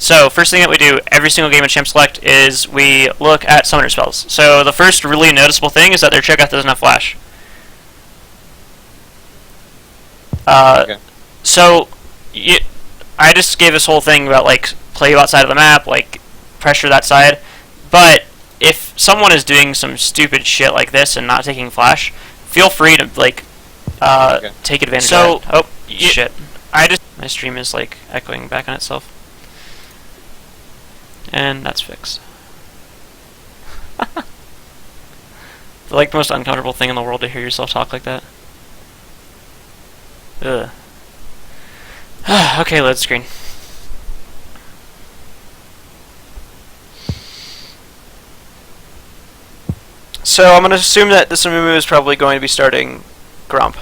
So first thing that we do every single game in Champ Select is we look at summoner spells. So the first really noticeable thing is that their Cho'Gath doesn't have flash. Okay. So I just gave this whole thing about like play you outside of the map, like pressure that side. But if someone is doing some stupid shit like this and not taking flash, feel free to like take advantage of that. Oh shit! My stream is like echoing back on itself, and that's fixed. Like the most uncomfortable thing in the world to hear yourself talk like that. Ugh. Okay, load screen. So I'm going to assume that this Amumu is probably going to be starting Grump.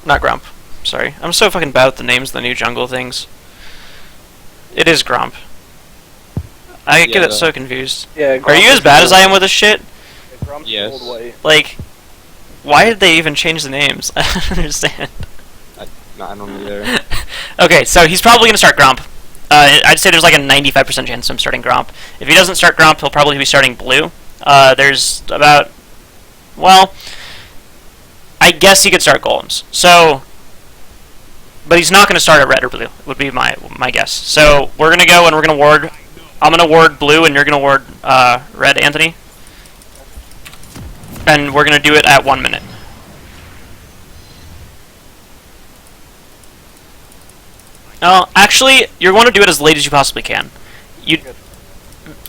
Not Grump. Sorry. I'm so fucking bad with the names of the new jungle things. It is Grump. I get it so confused. Yeah, are you as bad as I am with this shit? Yeah, Yes. Like, why did they even change the names? I don't understand. I don't either. Okay, so he's probably going to start Grump. I'd say there's like a 95% chance of him starting Grump. If he doesn't start Grump, he'll probably be starting Blue. There's about... Well, I guess he could start Golems. So... But he's not going to start at Red or Blue, would be my guess. So we're going to go and we're going to ward... I'm going to ward Blue and you're going to ward Red, Anthony. And we're going to do it at 1 minute. Actually, you want to do it as late as you possibly can.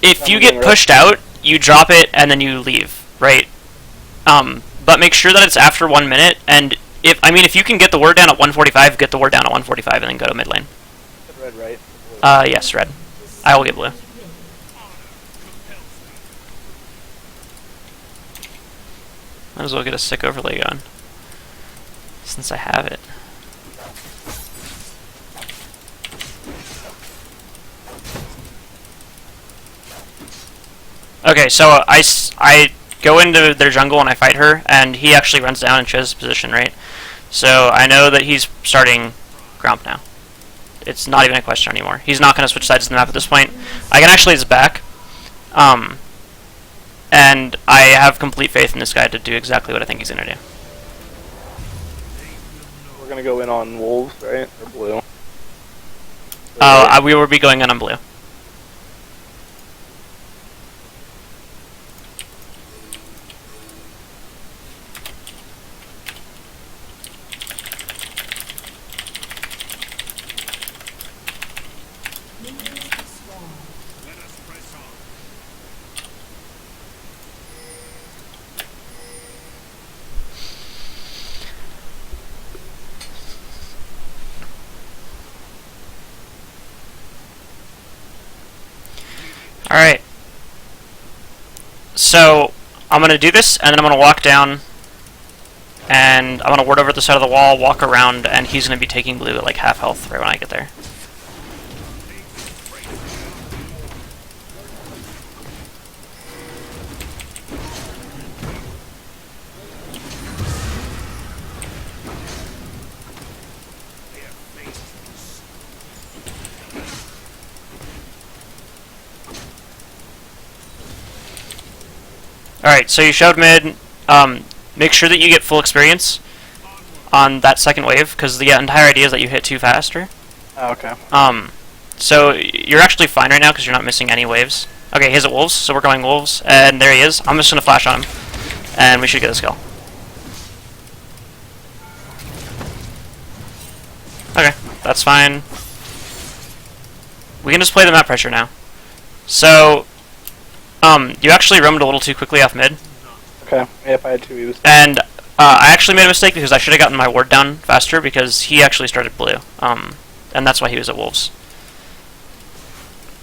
If you get pushed out, you drop it and then you leave, right? But make sure that it's after 1 minute. And if you can get the word down at 1:45, get the word down at 1:45 and then go to mid lane. Red, right? Yes, red. I will get blue. Might as well get a sick overlay going, since I have it. Okay, so I go into their jungle and I fight her, and he actually runs down and shows his position, right? So I know that he's starting Grump now. It's not even a question anymore. He's not going to switch sides of the map at this point. I can actually his back. And I have complete faith in this guy to do exactly what I think he's going to do. We're going to go in on Wolves, right? Or Blue? We will be going in on blue. Alright. So, I'm going to do this, and then I'm going to walk down, and I'm going to ward over at the side of the wall, walk around, and he's going to be taking blue at like half health right when I get there. Alright, so you showed mid. Make sure that you get full experience on that second wave, because the entire idea is that you hit too faster. Oh, okay. So you're actually fine right now because you're not missing any waves. Okay, he's at Wolves, so we're going Wolves, and there he is. I'm just going to flash on him, and we should get this kill. Okay, that's fine. We can just play the map pressure now. So, you actually roamed a little too quickly off mid. Okay, yep, I had two E's. And I actually made a mistake because I should have gotten my ward down faster because he actually started blue. And that's why he was at Wolves.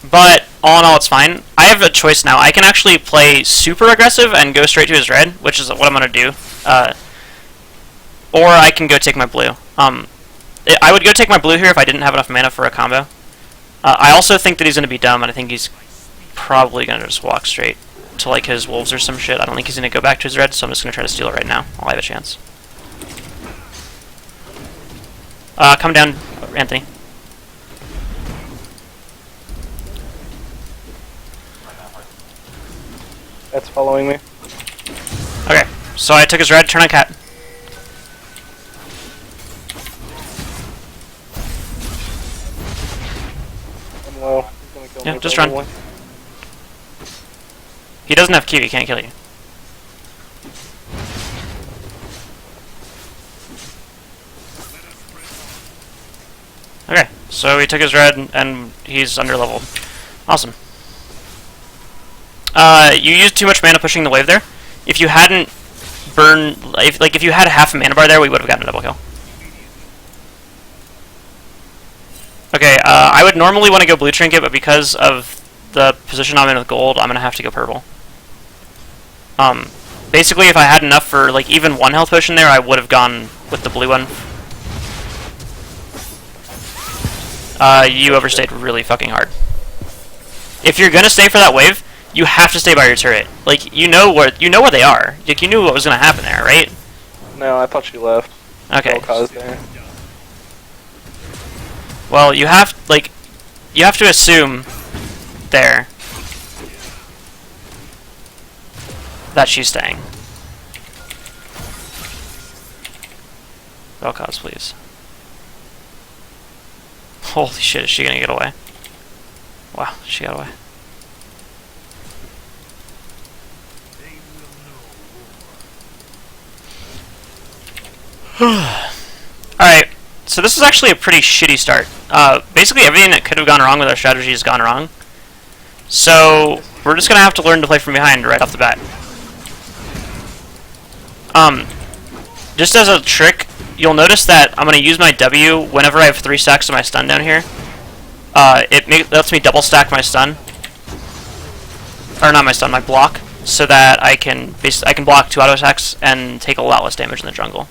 But, all in all, it's fine. I have a choice now. I can actually play super aggressive and go straight to his red, which is what I'm going to do. Or I can go take my blue. I would go take my blue here if I didn't have enough mana for a combo. I also think that he's going to be dumb, and I think he's probably going to just walk straight to like his wolves or some shit. I don't think he's going to go back to his red, so I'm just going to try to steal it right now while I have a chance. Come down, Anthony. That's following me. Okay, so I took his red, turn on cat. I'm low. He's gonna kill Yeah, me. just run. probably. He doesn't have Q, he can't kill you. Okay, so we took his red and he's under-leveled. Awesome. You used too much mana pushing the wave there. If you hadn't burned, if you had half a mana bar there, we would have gotten a double kill. Okay, I would normally want to go blue trinket, but because of the position I'm in with gold, I'm gonna have to go purple. Basically, if I had enough for like even one health potion there, I would have gone with the blue one. You overstayed really fucking hard. If you're gonna stay for that wave, you have to stay by your turret. Like you know where they are. Like you knew what was gonna happen there, right? No, I thought she left. Okay. Cause there. Well, you have to assume there that she's staying. Bell cause, please. Holy shit, is she gonna get away? Wow, she got away. Alright, so this is actually a pretty shitty start. Basically everything that could have gone wrong with our strategy has gone wrong. So, we're just gonna have to learn to play from behind right off the bat. Just as a trick, you'll notice that I'm gonna use my W whenever I have 3 stacks of my stun down here. It lets me double stack my stun. Or not my stun, my block. So that I can block 2 auto attacks and take a lot less damage in the jungle.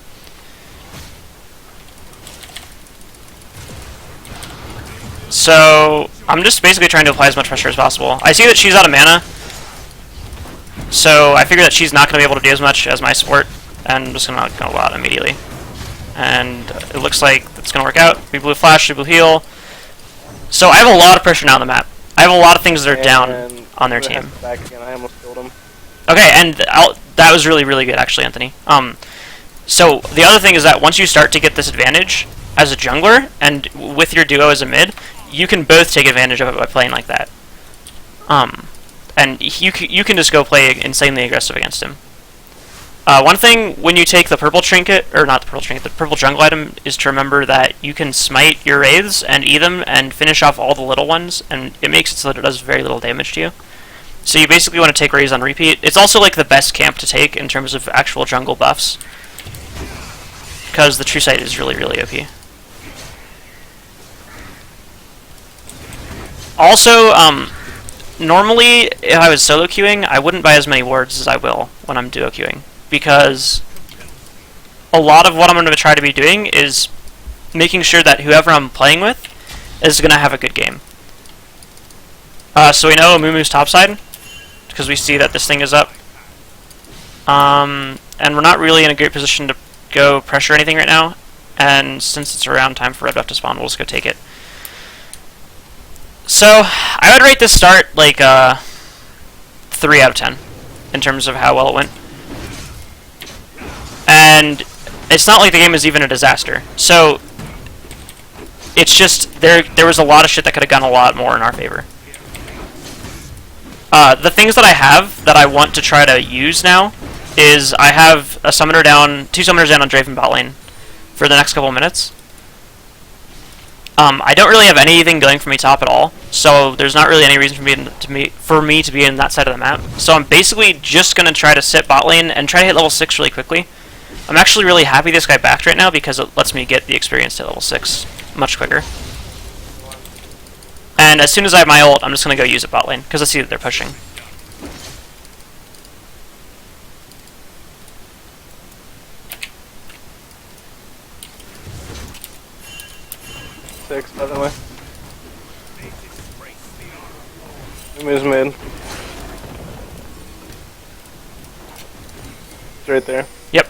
So, I'm just basically trying to apply as much pressure as possible. I see that she's out of mana, so I figure that she's not going to be able to do as much as my support, and I'm just going to go out immediately. And it looks like it's going to work out. We blue flash, we blue heal. So I have a lot of pressure now on the map. I have a lot of things that are down on their team. Back again. I almost killed him. Okay, and that was really, really good, actually, Anthony. So the other thing is that once you start to get this advantage as a jungler, and with your duo as a mid, you can both take advantage of it by playing like that. And you can just go play insanely aggressive against him. One thing when you take the purple trinket, or not the purple trinket, the purple jungle item, is to remember that you can smite your wraiths and E them and finish off all the little ones, and it makes it so that it does very little damage to you. So you basically want to take wraiths on repeat. It's also like the best camp to take in terms of actual jungle buffs, because the true sight is really, really OP. Also, normally, if I was solo queuing, I wouldn't buy as many wards as I will when I'm duo queuing, because a lot of what I'm going to try to be doing is making sure that whoever I'm playing with is going to have a good game. So we know Amumu's topside, because we see that this thing is up. And we're not really in a great position to go pressure anything right now, and since it's around time for red buff to spawn, we'll just go take it. So, I would rate this start like 3 out of 10 in terms of how well it went. And it's not like the game is even a disaster. So, it's just there was a lot of shit that could have gone a lot more in our favor. The things that I have that I want to try to use now is I have a summoner down, 2 summoners down on Draven bot lane for the next couple of minutes. I don't really have anything going for me top at all, so there's not really any reason for me to be in that side of the map. So I'm basically just going to try to sit bot lane and try to hit level 6 really quickly. I'm actually really happy this guy backed right now because it lets me get the experience to level 6 much quicker. And as soon as I have my ult, I'm just going to go use it bot lane, because I see that they're pushing. Six, by the way. Moves mid. It's right there. Yep.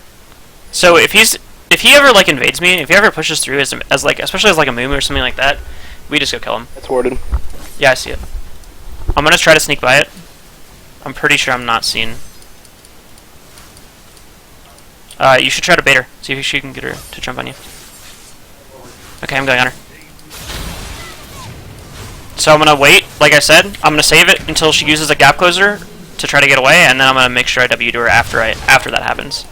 So if he ever like invades me, if he ever pushes through as like, especially as like a Mumu or something like that, we just go kill him. It's warded. Yeah, I see it. I'm gonna try to sneak by it. I'm pretty sure I'm not seen. You should try to bait her. See if she can get her to jump on you. Okay, I'm going on her. So I'm gonna wait, like I said. I'm gonna save it until she uses a gap closer to try to get away, and then I'm gonna make sure I W to her after that happens.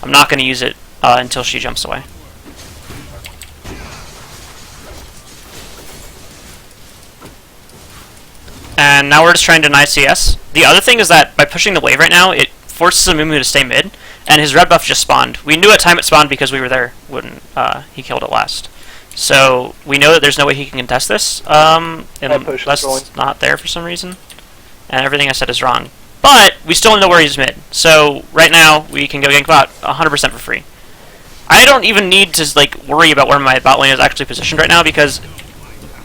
I'm not gonna use it until she jumps away. And now we're just trying to deny CS. The other thing is that by pushing the wave right now, it forces Amumu to stay mid, and his red buff just spawned. We knew what time it spawned because we were there when he killed it last. So we know that there's no way he can contest this, unless it's not there for some reason. And everything I said is wrong. But we still know where he's mid. So right now we can go gank bot 100% for free. I don't even need to worry about where my bot lane is actually positioned right now because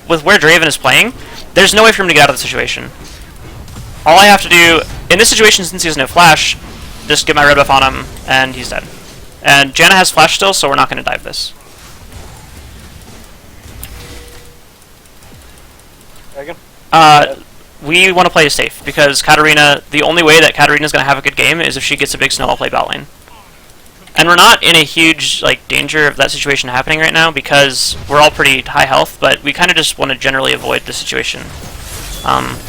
with where Draven is playing, there's no way for him to get out of the situation. All I have to do in this situation, since he has no flash, just get my red buff on him and he's dead. And Janna has flash still, so we're not going to dive this. We want to play it safe because Katarina, the only way that Katarina is going to have a good game is if she gets a big snowball play bot lane. And we're not in a huge danger of that situation happening right now because we're all pretty high health, but we kind of just want to generally avoid the situation.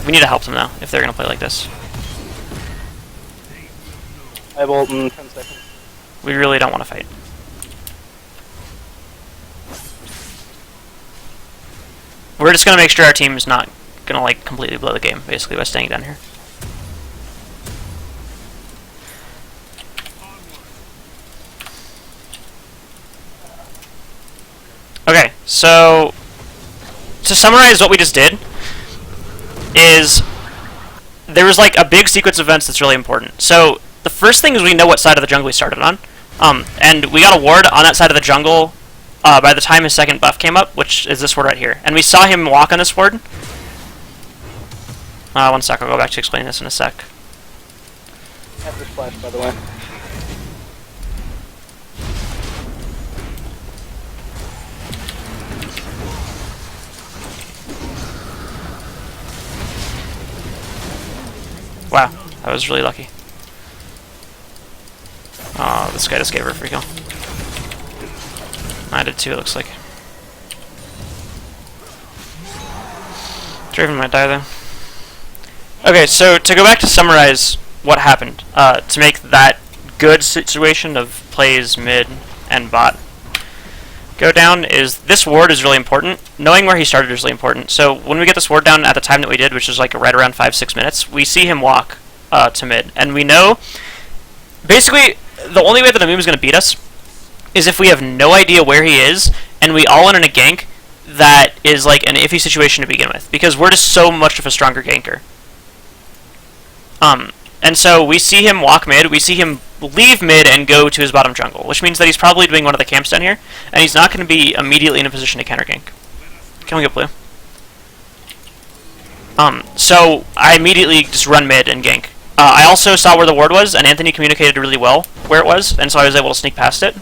We need to help them though if they're going to play like this. I have ult in 10 seconds. We really don't want to fight. We're just going to make sure our team is not going to completely blow the game, basically, by staying down here. Okay, so to summarize what we just did is there was a big sequence of events that's really important. So the first thing is we know what side of the jungle we started on, and we got a ward on that side of the jungle by the time his second buff came up, which is this ward right here. And we saw him walk on this ward. One sec, I'll go back to explain this in a sec. I have this flash, by the way. Wow, I was really lucky. Oh, this guy just gave her a free kill. I did too, it looks like. Draven might die though. Okay, so to go back to summarize what happened, to make that good situation of plays mid and bot go down, is this ward is really important. Knowing where he started is really important. So when we get this ward down at the time that we did, which is right around 5-6 minutes, we see him walk to mid. And we know, basically, the only way that Amumu is going to beat us is if we have no idea where he is, and we all in a gank that is an iffy situation to begin with, because we're just so much of a stronger ganker. And so we see him walk mid, we see him leave mid and go to his bottom jungle, which means that he's probably doing one of the camps down here, and he's not going to be immediately in a position to counter gank. Can we get blue? So I immediately just run mid and gank. I also saw where the ward was, and Anthony communicated really well where it was, and so I was able to sneak past it.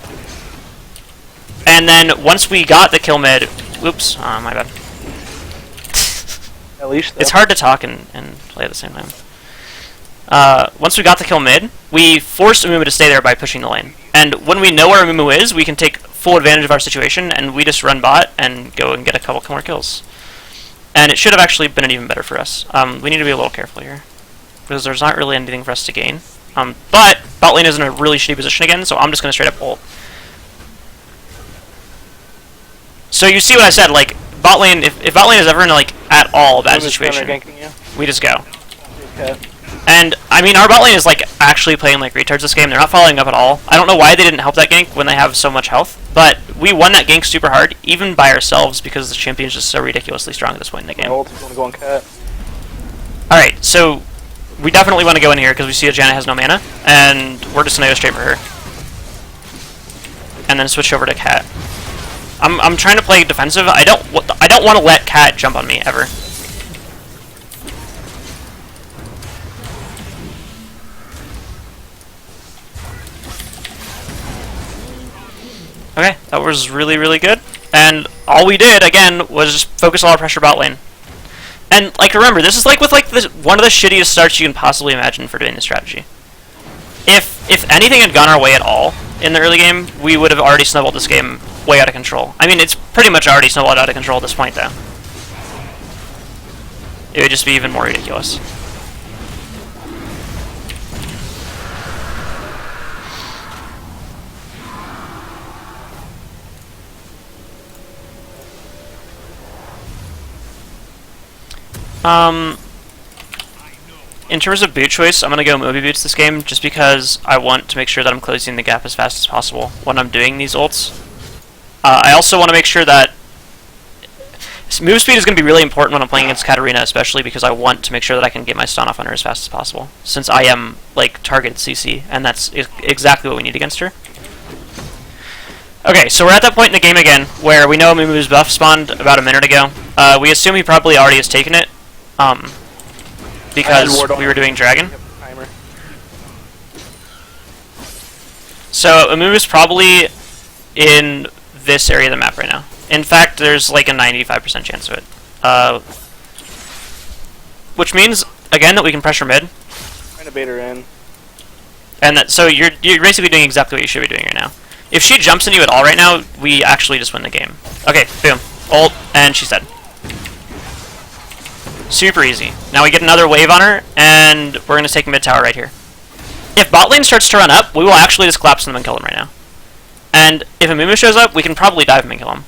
And then once we got the kill mid, oops, my bad. At least it's hard to talk and play at the same time. Once we got the kill mid, we forced Amumu to stay there by pushing the lane. And when we know where Amumu is, we can take full advantage of our situation, and we just run bot and go and get a couple more kills. And it should have actually been even better for us. We need to be a little careful here, because there's not really anything for us to gain. But bot lane is in a really shitty position again, so I'm just going to straight up ult. So you see what I said, bot lane, if bot lane is ever in at all a bad situation, we just go. Okay. And I mean, our bot lane is actually playing like retards this game. They're not following up at all. I don't know why they didn't help that gank when they have so much health, but we won that gank super hard, even by ourselves, because the champion is just so ridiculously strong at this point in the game. Alright, so we definitely want to go in here because we see that Janna has no mana, and we're just gonna go straight for her. And then switch over to Cat. I'm trying to play defensive. I don't want to let Cat jump on me ever. Okay, that was really, really good. And all we did, again, was just focus all our pressure bot lane. And like remember, this is like with like this one of the shittiest starts you can possibly imagine for doing this strategy. If anything had gone our way at all in the early game, we would have already snowballed this game way out of control. I mean, it's pretty much already snowballed out of control at this point, though. It would just be even more ridiculous. In terms of boot choice, I'm going to go Moby Boots this game, just because I want to make sure that I'm closing the gap as fast as possible when I'm doing these ults. I also want to make sure that move speed is going to be really important when I'm playing against Katarina, especially because I want to make sure that I can get my stun off on her as fast as possible, since I am, like, targeted CC, and that's exactly what we need against her. Okay, so we're at that point in the game again, where we know Mumu's buff spawned about a minute ago. We assume he probably already has taken it, because we were doing Dragon. So Amumu's probably in this area of the map right now. In fact, there's like a 95% chance of it. Which means, again, that we can pressure mid. Trying to bait her in. And that, so you're basically doing exactly what you should be doing right now. If she jumps into you at all right now, we actually just win the game. Okay, boom. Ult, and she's dead. Super easy. Now we get another wave on her, and we're going to take mid tower right here. If bot lane starts to run up, we will actually just collapse them and kill them right now. And if a Mumu shows up, we can probably dive him and kill him.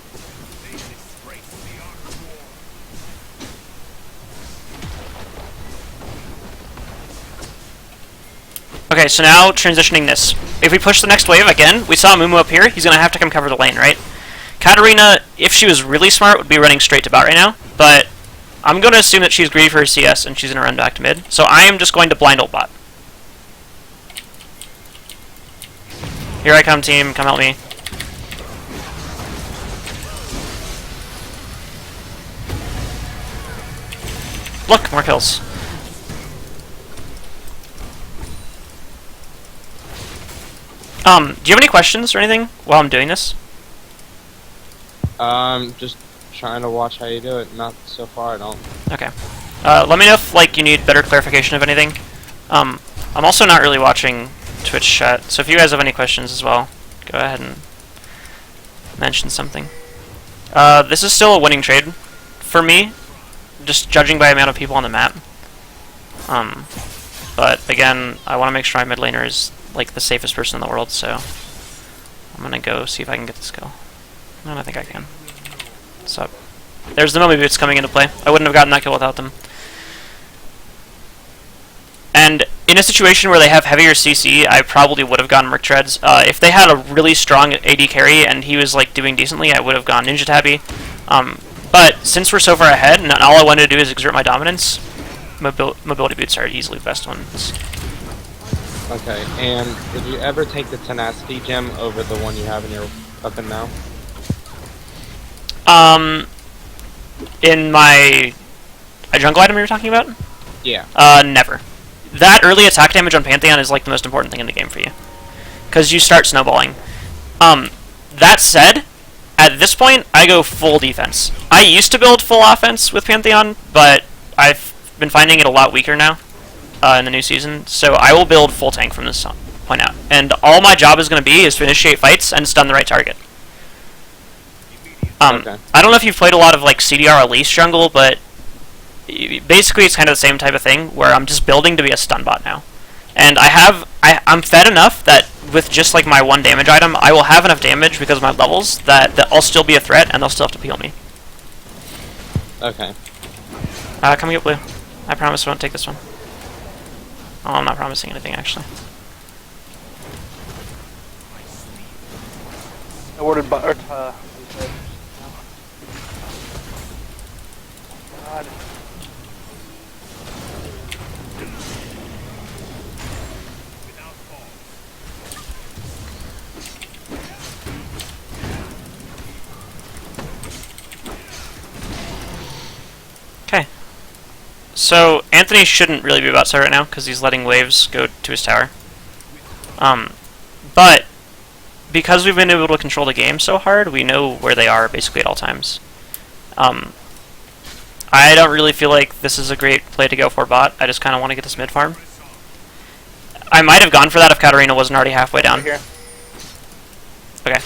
Okay, so now transitioning this. If we push the next wave again, we saw Mumu up here, he's going to have to come cover the lane, right? Katarina, if she was really smart, would be running straight to bot right now, but I'm going to assume that she's greedy for her CS and she's going to run back to mid. So I am just going to blind ult bot. Here I come, team. Come help me. Look, more kills. Do you have any questions or anything while I'm doing this? Just trying to watch how you do it. Not so far, I don't. Okay. Let me know if like you need better clarification of anything. I'm also not really watching Twitch chat, so if you guys have any questions as well, go ahead and mention something. This is still a winning trade for me, just judging by the amount of people on the map. But again, I want to make sure my mid laner is like the safest person in the world, so I'm gonna go see if I can get this kill. And I think I can. What's up? There's the Moby Boots coming into play. I wouldn't have gotten that kill without them. And in a situation where they have heavier CC, I probably would have gone Merc Treads. If they had a really strong AD carry and he was like doing decently, I would have gone Ninja Tabby. But since we're so far ahead and all I wanted to do is exert my dominance, mobility boots are easily the best ones. Okay, and did you ever take the Tenacity gem over the one you have in your weapon now? In my jungle item you're talking about? Yeah. Never. That early attack damage on Pantheon is like the most important thing in the game for you, because you start snowballing. That said, at this point, I go full defense. I used to build full offense with Pantheon, but I've been finding it a lot weaker now in the new season, so I will build full tank from this point out. And all my job is going to be is to initiate fights and stun the right target. Okay. I don't know if you've played a lot of like CDR Elise jungle, but basically it's kind of the same type of thing, where I'm just building to be a stun bot now. And I'm fed enough that with just like my one damage item, I will have enough damage because of my levels that I'll still be a threat and they'll still have to peel me. Okay. Come get blue. I promise I won't take this one. Oh, I'm not promising anything actually. I ordered God. Okay. So Anthony shouldn't really be about side right now because he's letting waves go to his tower. But because we've been able to control the game so hard, we know where they are basically at all times. I don't really feel like this is a great play to go for bot. I just kind of want to get this mid farm. I might have gone for that if Katarina wasn't already halfway down. Right here. Okay.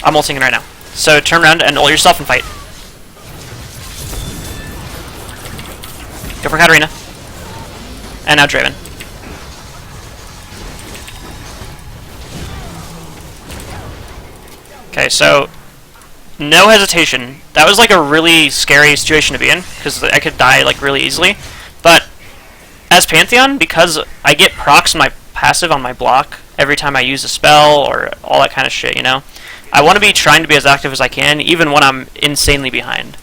I'm ulting in right now. So turn around and ult yourself and fight. Go for Katarina. And now Draven. Okay, so no hesitation. That was like a really scary situation to be in, because I could die like really easily. But as Pantheon, because I get procs my passive on my block every time I use a spell or all that kind of shit, you know, I want to be trying to be as active as I can, even when I'm insanely behind.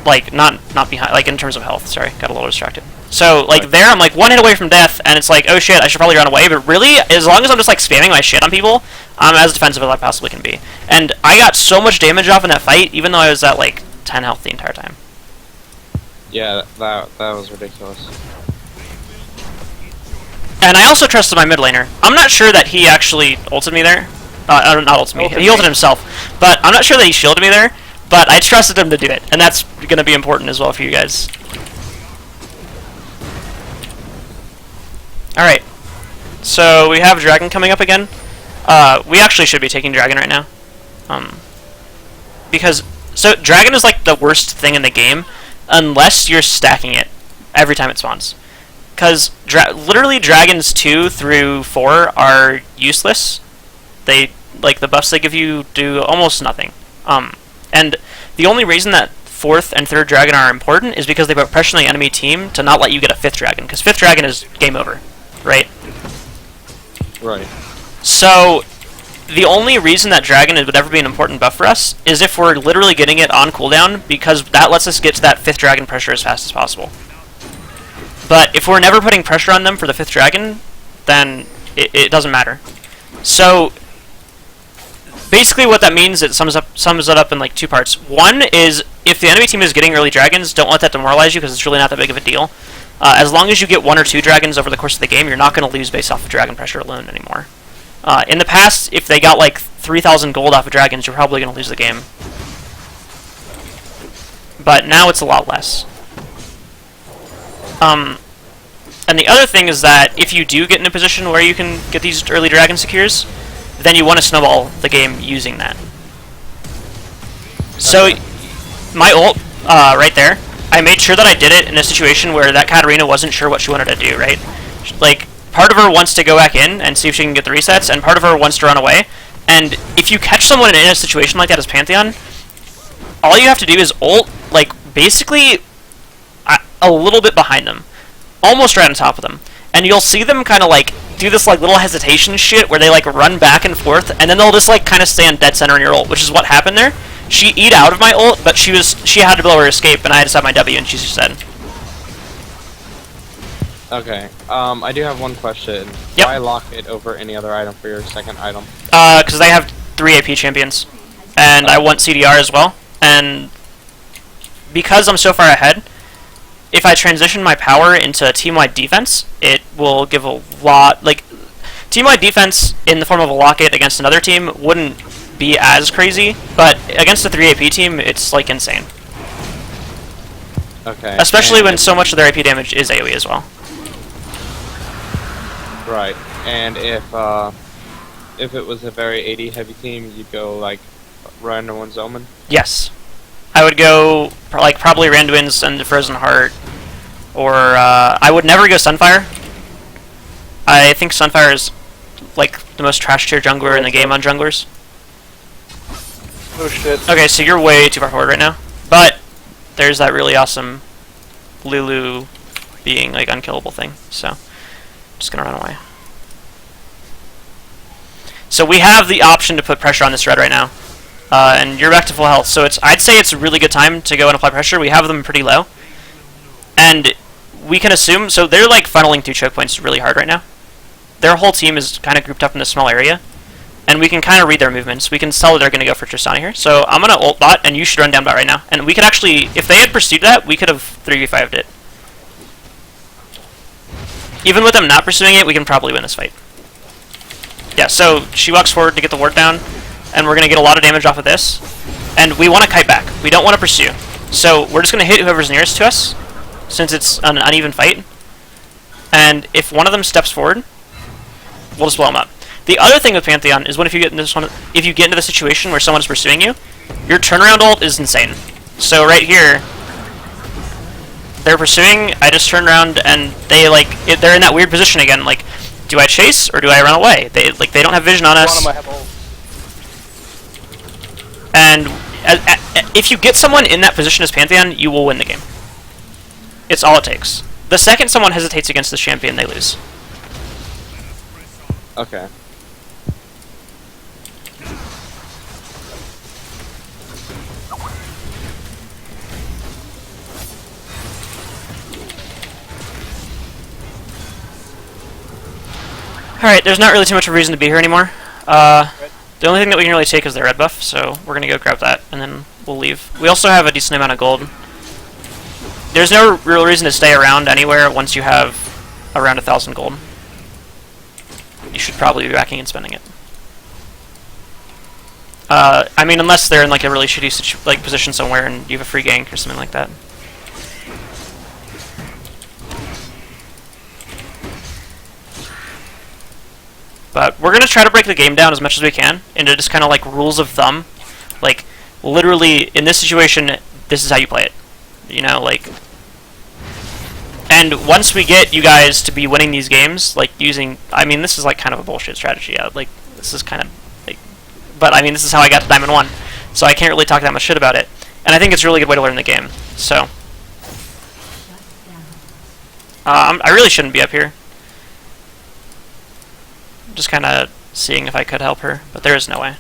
Like, not behind, like in terms of health, sorry, got a little distracted. So, like, there, I'm like one hit away from death, and it's like, oh shit, I should probably run away, but really, as long as I'm just like spamming my shit on people, I'm as defensive as I possibly can be. And I got so much damage off in that fight, even though I was at like 10 health the entire time. Yeah, that was ridiculous. And I also trusted my mid laner. I'm not sure that he actually ulted me there. Not ulted me, he ulted himself. But I'm not sure that he shielded me there, but I trusted him to do it, and that's going to be important as well for you guys. Alright, so we have Dragon coming up again. We actually should be taking Dragon right now. Because, so Dragon is like the worst thing in the game, unless you're stacking it every time it spawns. Because literally Dragons 2 through 4 are useless. They, like, the buffs they give you do almost nothing. And the only reason that 4th and 3rd Dragon are important is because they put pressure on the enemy team to not let you get a 5th Dragon, because 5th Dragon is game over, right? Right. So, the only reason that Dragon would ever be an important buff for us is if we're literally getting it on cooldown, because that lets us get to that 5th Dragon pressure as fast as possible. But if we're never putting pressure on them for the 5th Dragon, then it doesn't matter. So, basically what that means, it sums it up in like 2 parts. One is, if the enemy team is getting early dragons, don't let that demoralize you, because it's really not that big of a deal. As long as you get 1 or 2 dragons over the course of the game, you're not going to lose based off of dragon pressure alone anymore. In the past, if they got like 3,000 gold off of dragons, you're probably going to lose the game. But now it's a lot less. And the other thing is that if you do get in a position where you can get these early dragon secures, then you want to snowball the game using that. So, my ult, right there, I made sure that I did it in a situation where that Katarina wasn't sure what she wanted to do, right? Like, part of her wants to go back in and see if she can get the resets, and part of her wants to run away. And if you catch someone in a situation like that as Pantheon, all you have to do is ult, like, basically a little bit behind them. Almost right on top of them. And you'll see them kind of, like, do this, like, little hesitation shit where they, like, run back and forth, and then they'll just, like, kind of stay on dead center in your ult, which is what happened there. She eat out of my ult, but she had to blow her escape, and I had to have my W, and she just said. Okay, I do have one question. Yep. Why lock it over any other item for your second item? Because they have 3 AP champions, and I want CDR as well, and because I'm so far ahead, if I transition my power into team-wide defense, it will give a lot, like, team-wide defense in the form of a locket against another team wouldn't be as crazy, but against a 3 AP team, it's, like, insane. Okay. Especially when so much of their AP damage is AoE as well. Right, and if it was a very AD heavy team, you'd go, like, Randuin's Omen? Yes. I would go, like, probably Randuin's and Frozen Heart, or, I would never go Sunfire. I think Sunfire is, like, the most trash tier jungler in the game on junglers. Oh shit. Okay, so you're way too far forward right now. But, there's that really awesome Lulu being, like, unkillable thing, so just gonna run away. So we have the option to put pressure on this red right now. And you're back to full health, so I'd say it's a really good time to go and apply pressure. We have them pretty low. And we can assume, so they're like funneling through choke points really hard right now. Their whole team is kind of grouped up in this small area. And we can kind of read their movements. We can tell that they're going to go for Tristana here. So I'm going to ult bot, and you should run down bot right now. And we can actually, if they had pursued that, we could have 3v5'd it. Even with them not pursuing it, we can probably win this fight. Yeah, so she walks forward to get the ward down. And we're going to get a lot of damage off of this. And we want to kite back. We don't want to pursue. So we're just going to hit whoever's nearest to us, since it's an uneven fight. And if one of them steps forward, we'll just blow them up. The other thing with Pantheon is if you get into the situation where someone is pursuing you, your turnaround ult is insane. So right here, they're pursuing. I just turn around and they're in that weird position again. Like, do I chase or do I run away? They don't have vision on us. And if you get someone in that position as Pantheon, you will win the game. It's all it takes. The second someone hesitates against the champion, they lose. Okay. Alright, there's not really too much of a reason to be here anymore. The only thing that we can really take is the red buff, so we're going to go grab that, and then we'll leave. We also have a decent amount of gold. There's no real reason to stay around anywhere once you have around 1,000 gold. You should probably be backing and spending it. I mean, unless they're in like a really shitty position somewhere and you have a free gank or something like that. But we're going to try to break the game down as much as we can into just kind of like rules of thumb. Like, literally, in this situation, this is how you play it. You know, like... And once we get you guys to be winning these games, like using... I mean, this is like kind of a bullshit strategy. Like, this is kind of... like, but, I mean, this is how I got to Diamond 1. So I can't really talk that much shit about it. And I think it's a really good way to learn the game. So... I really shouldn't be up here. Just kind of seeing if I could help her, but there is no way.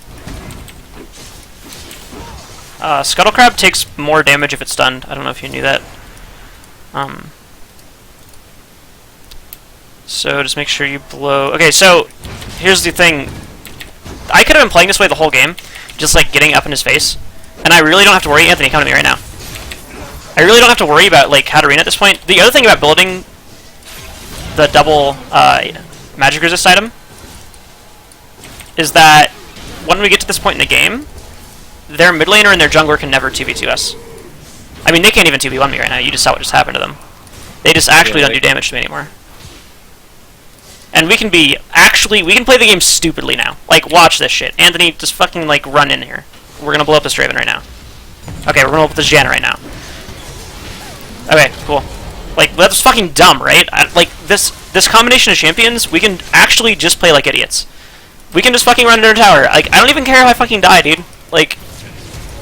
Scuttle Crab takes more damage if it's stunned. I don't know if you knew that. So just make sure you blow... Okay, so here's the thing. I could have been playing this way the whole game, just like getting up in his face. And I really don't have to worry... Anthony, come to me right now. I really don't have to worry about like Katarina at this point. The other thing about building the double magic resist item is that when we get to this point in the game, their mid laner and their jungler can never 2v2 us. I mean, they can't even 2v1 me right now. You just saw what just happened to them. They just actually don't do damage to me anymore. And we can be we can play the game stupidly now. Like, watch this shit. Anthony, just fucking, like, run in here. We're gonna blow up this Draven right now. Okay, we're gonna blow up this Janna right now. Okay, cool. Like, that's fucking dumb, right? Like, this combination of champions, we can actually just play like idiots. We can just fucking run under a tower. Like, I don't even care if I fucking die, dude. Like,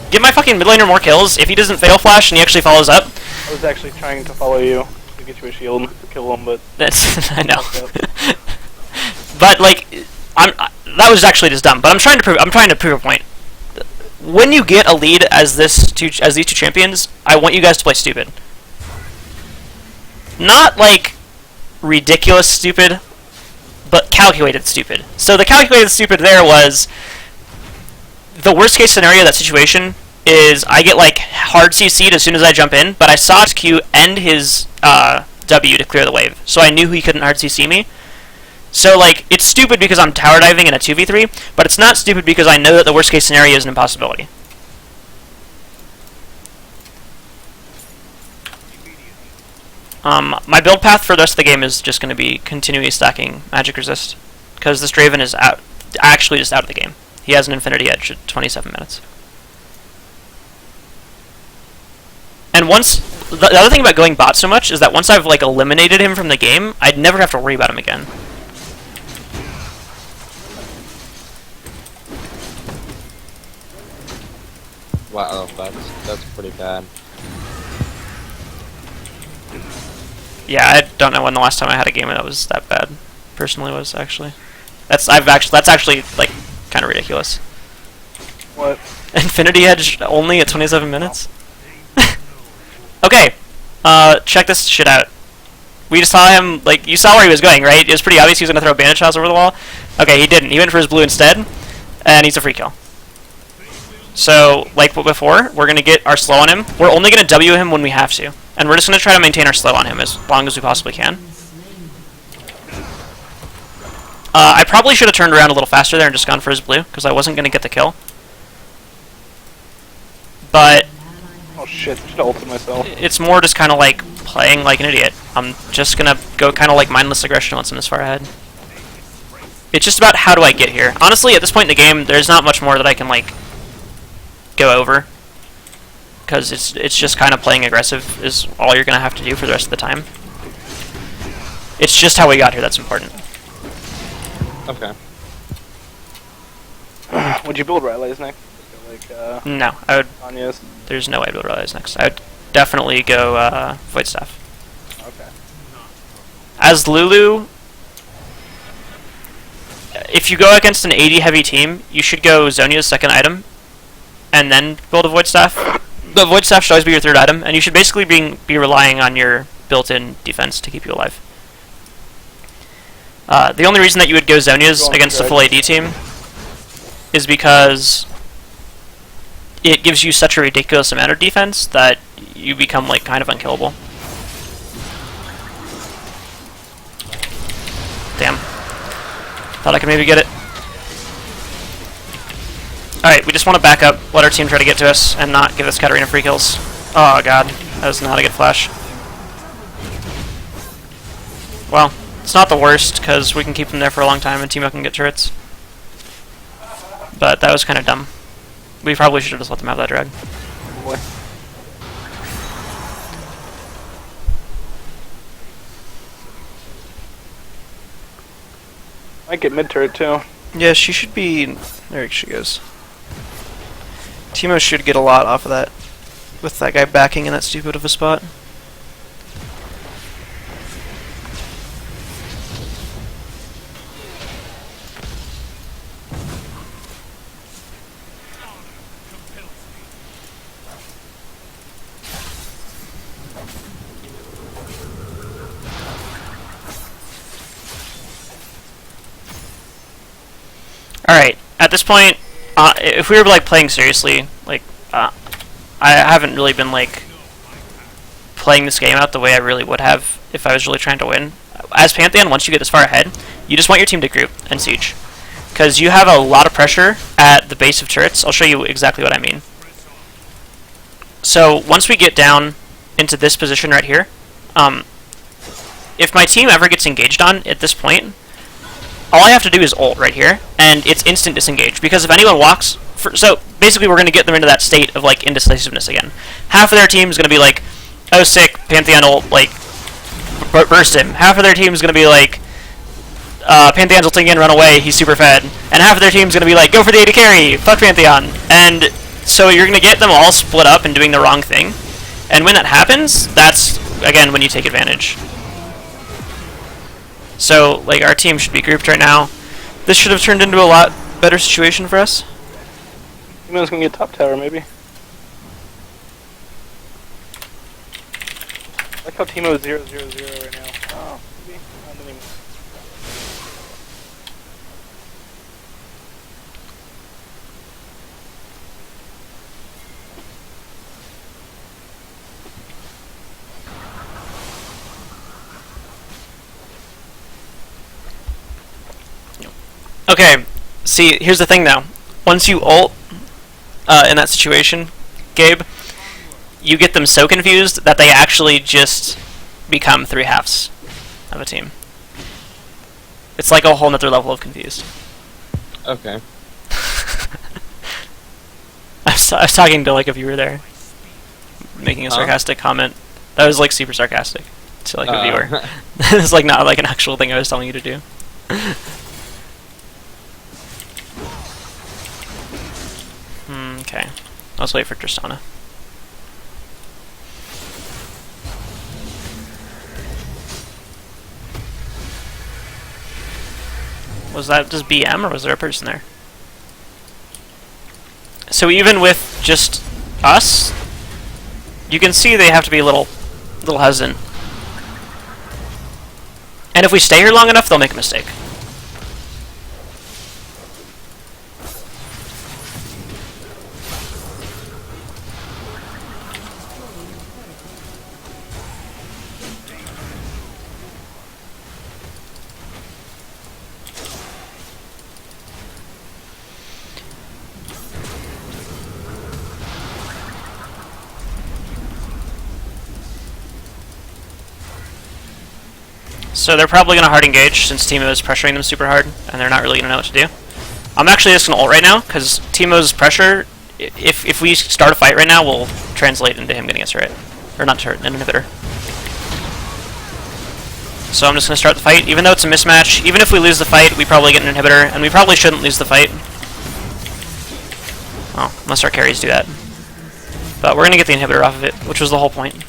give my fucking mid laner more kills. If he doesn't fail flash and he actually follows up. I was actually trying to follow you to get you a shield to kill him, but... That's... I know. But, like, that was actually just dumb. But I'm trying to prove a point. When you get a lead as these two champions, I want you guys to play stupid. Not, like, ridiculous stupid, but calculated stupid. So the calculated stupid there was the worst case scenario of that situation is I get like hard CC'd as soon as I jump in, but I saw his Q end his W to clear the wave, so I knew he couldn't hard CC me. So like, it's stupid because I'm tower diving in a 2v3, but it's not stupid because I know that the worst case scenario is an impossibility. My build path for the rest of the game is just going to be continually stacking magic resist, because this Draven is actually just out of the game. He has an infinity edge at 27 minutes. And once, the other thing about going bot so much is that once I've like eliminated him from the game, I'd never have to worry about him again. Wow, that's pretty bad. Yeah, I don't know when the last time I had a game that was that bad. Personally, was actually. That's actually like kind of ridiculous. What? Infinity Edge only at 27 minutes. Okay, check this shit out. We just saw him, like, you saw where he was going, right? It was pretty obvious he was gonna throw a bandage house over the wall. Okay, he didn't. He went for his blue instead, and he's a free kill. So, like before, we're gonna get our slow on him. We're only gonna W him when we have to. And we're just going to try to maintain our slow on him as long as we possibly can. I probably should have turned around a little faster there and just gone for his blue, because I wasn't going to get the kill. but Oh shit, I should have ulted myself. it's more just kind of like playing like an idiot. I'm just gonna go kind of like mindless aggression once I'm this far ahead. It's just about how do I get here. Honestly, at this point in the game, there's not much more that I can like go over, because it's just kind of playing aggressive is all you're gonna have to do for the rest of the time. It's just how we got here that's important. Okay. Would you build relays next? Like, No, I would. Anya's? There's no way to realize next. I would definitely go Void Staff. Okay. As Lulu, if you go against an 80 heavy team, you should go Zonia's second item, and then build a Void Staff. The Void Staff should always be your third item, and you should basically be relying on your built-in defense to keep you alive. The only reason that you would go Zonia's against a full AD team is because it gives you such a ridiculous amount of defense that you become like kind of unkillable. Damn. Thought I could maybe get it. Alright, we just want to back up, let our team try to get to us, and not give us Katarina free kills. Oh god, that was not a good flash. Well, it's not the worst, because we can keep them there for a long time and Teemo can get turrets. But that was kind of dumb. We probably should have just let them have that drag. Boy. Might get mid turret too. Yeah, she should be... There she goes. Teemo should get a lot off of that, with that guy backing in that stupid of a spot. Alright, at this point, if we were like playing seriously, like, I haven't really been like playing this game out the way I really would have if I was really trying to win. As Pantheon, once you get this far ahead, you just want your team to group and siege, because you have a lot of pressure at the base of turrets. I'll show you exactly what I mean. So once we get down into this position right here, if my team ever gets engaged on at this point, all I have to do is ult right here, and it's instant disengage, because if anyone walks... So, basically we're going to get them into that state of, like, indecisiveness again. Half of their team is going to be like, oh, sick, Pantheon ult, like, burst him. Half of their team is going to be like, Pantheon's ulting in, run away, he's super fed. And half of their team is going to be like, go for the AD carry, fuck Pantheon. And so you're going to get them all split up and doing the wrong thing. And when that happens, that's, again, when you take advantage. So, like, our team should be grouped right now. This should have turned into a lot better situation for us. Teemo's gonna get top tower, maybe. I like how Teemo is 0-0-0 right now. Oh, maybe not anymore. Okay, see, here's the thing though. Once you ult in that situation, Gabe, you get them so confused that they actually just become 3/2 of a team. It's like a whole nother level of confused. Okay. I was talking to like a viewer there, making a sarcastic comment. That was like super sarcastic to like a viewer. It's like not like an actual thing I was telling you to do. Okay, let's wait for Tristana. Was that just BM, or was there a person there? So even with just us, you can see they have to be a little hesitant. And if we stay here long enough, they'll make a mistake. So they're probably going to hard engage since Teemo is pressuring them super hard, and they're not really going to know what to do. I'm actually just going to ult right now, because Teemo's pressure, if we start a fight right now, will translate into him getting us turret. Or not turret, an inhibitor. So I'm just going to start the fight. Even though it's a mismatch, even if we lose the fight, we probably get an inhibitor, and we probably shouldn't lose the fight. Oh, unless our carries do that. But we're going to get the inhibitor off of it, which was the whole point.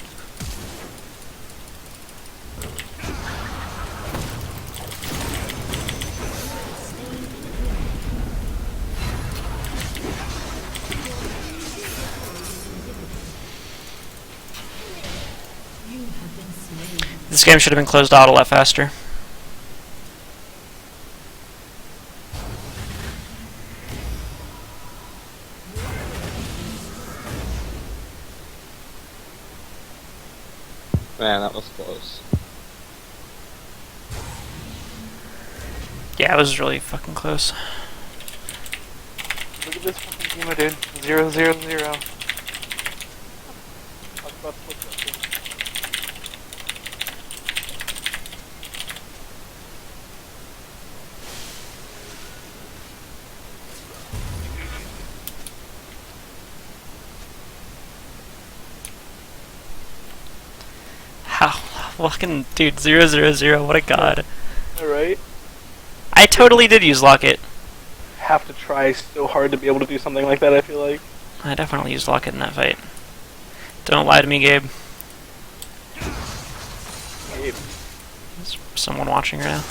This game should have been closed out a lot faster. Man, that was close. Yeah, it was really fucking close. Look at this fucking Teemo, dude. 0-0-0. Talk about flip that thing. How? Fucking dude, 0-0-0, what a god. Alright. I totally did use Locket. Have to try so hard to be able to do something like that, I feel like. I definitely used Locket in that fight. Don't lie to me, Gabe. Gabe. There's someone watching right now.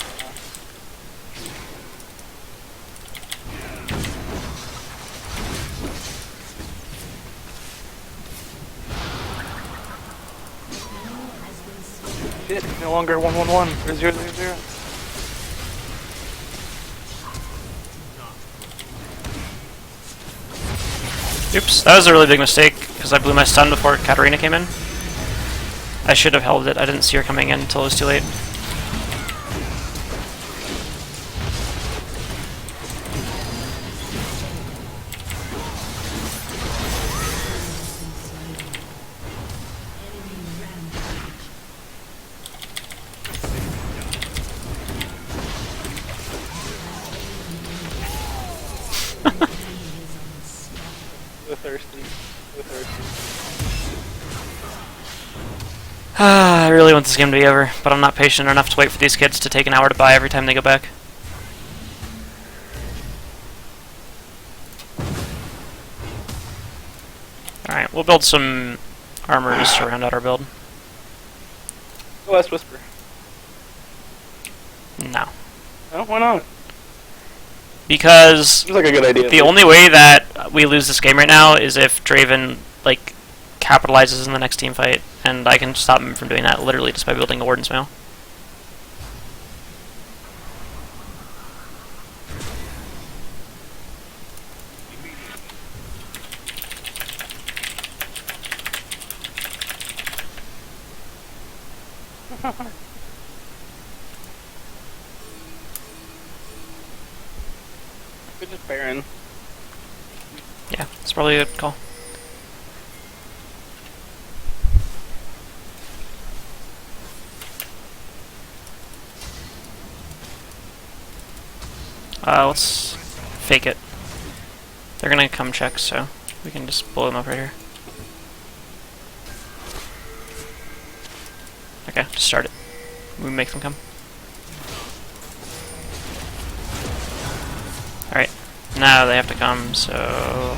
Shit, it's no longer 1-1-1 or 0-0-0. Oops, that was a really big mistake, because I blew my stun before Katarina came in. I should have held it, I didn't see her coming in until it was too late. So thirsty. So thirsty. I really want this game to be over, but I'm not patient enough to wait for these kids to take an hour to buy every time they go back. Alright, we'll build some armor just to round out our build. Go West Whisper. No. No, why not? Because Seems like a good idea. the only way that we lose this game right now is if Draven, like, capitalizes in the next team fight, and I can stop him from doing that literally just by building a Warden's Mail. Good just Baron. Yeah, it's probably a good call. Let's fake it. They're gonna come check, so we can just blow them up right here. Okay, just start it. We make them come. Alright, now they have to come, so...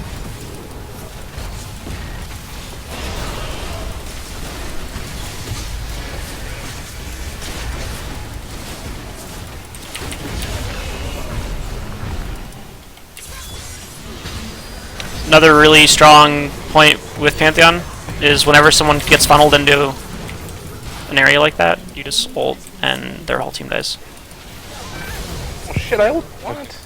Another really strong point with Pantheon is whenever someone gets funneled into an area like that, you just ult and their whole team dies. Oh shit, I what?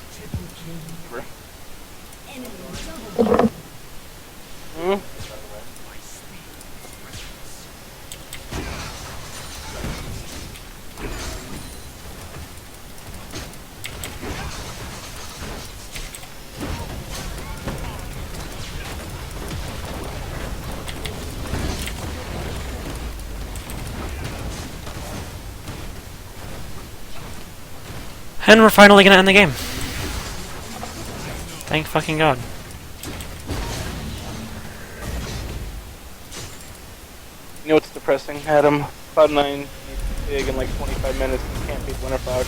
Hmm? And we're finally gonna end the game. Thank fucking God. You know what's depressing, Adam? Cloud9 needs to be big in like 25 minutes and can't beat Winter Fox.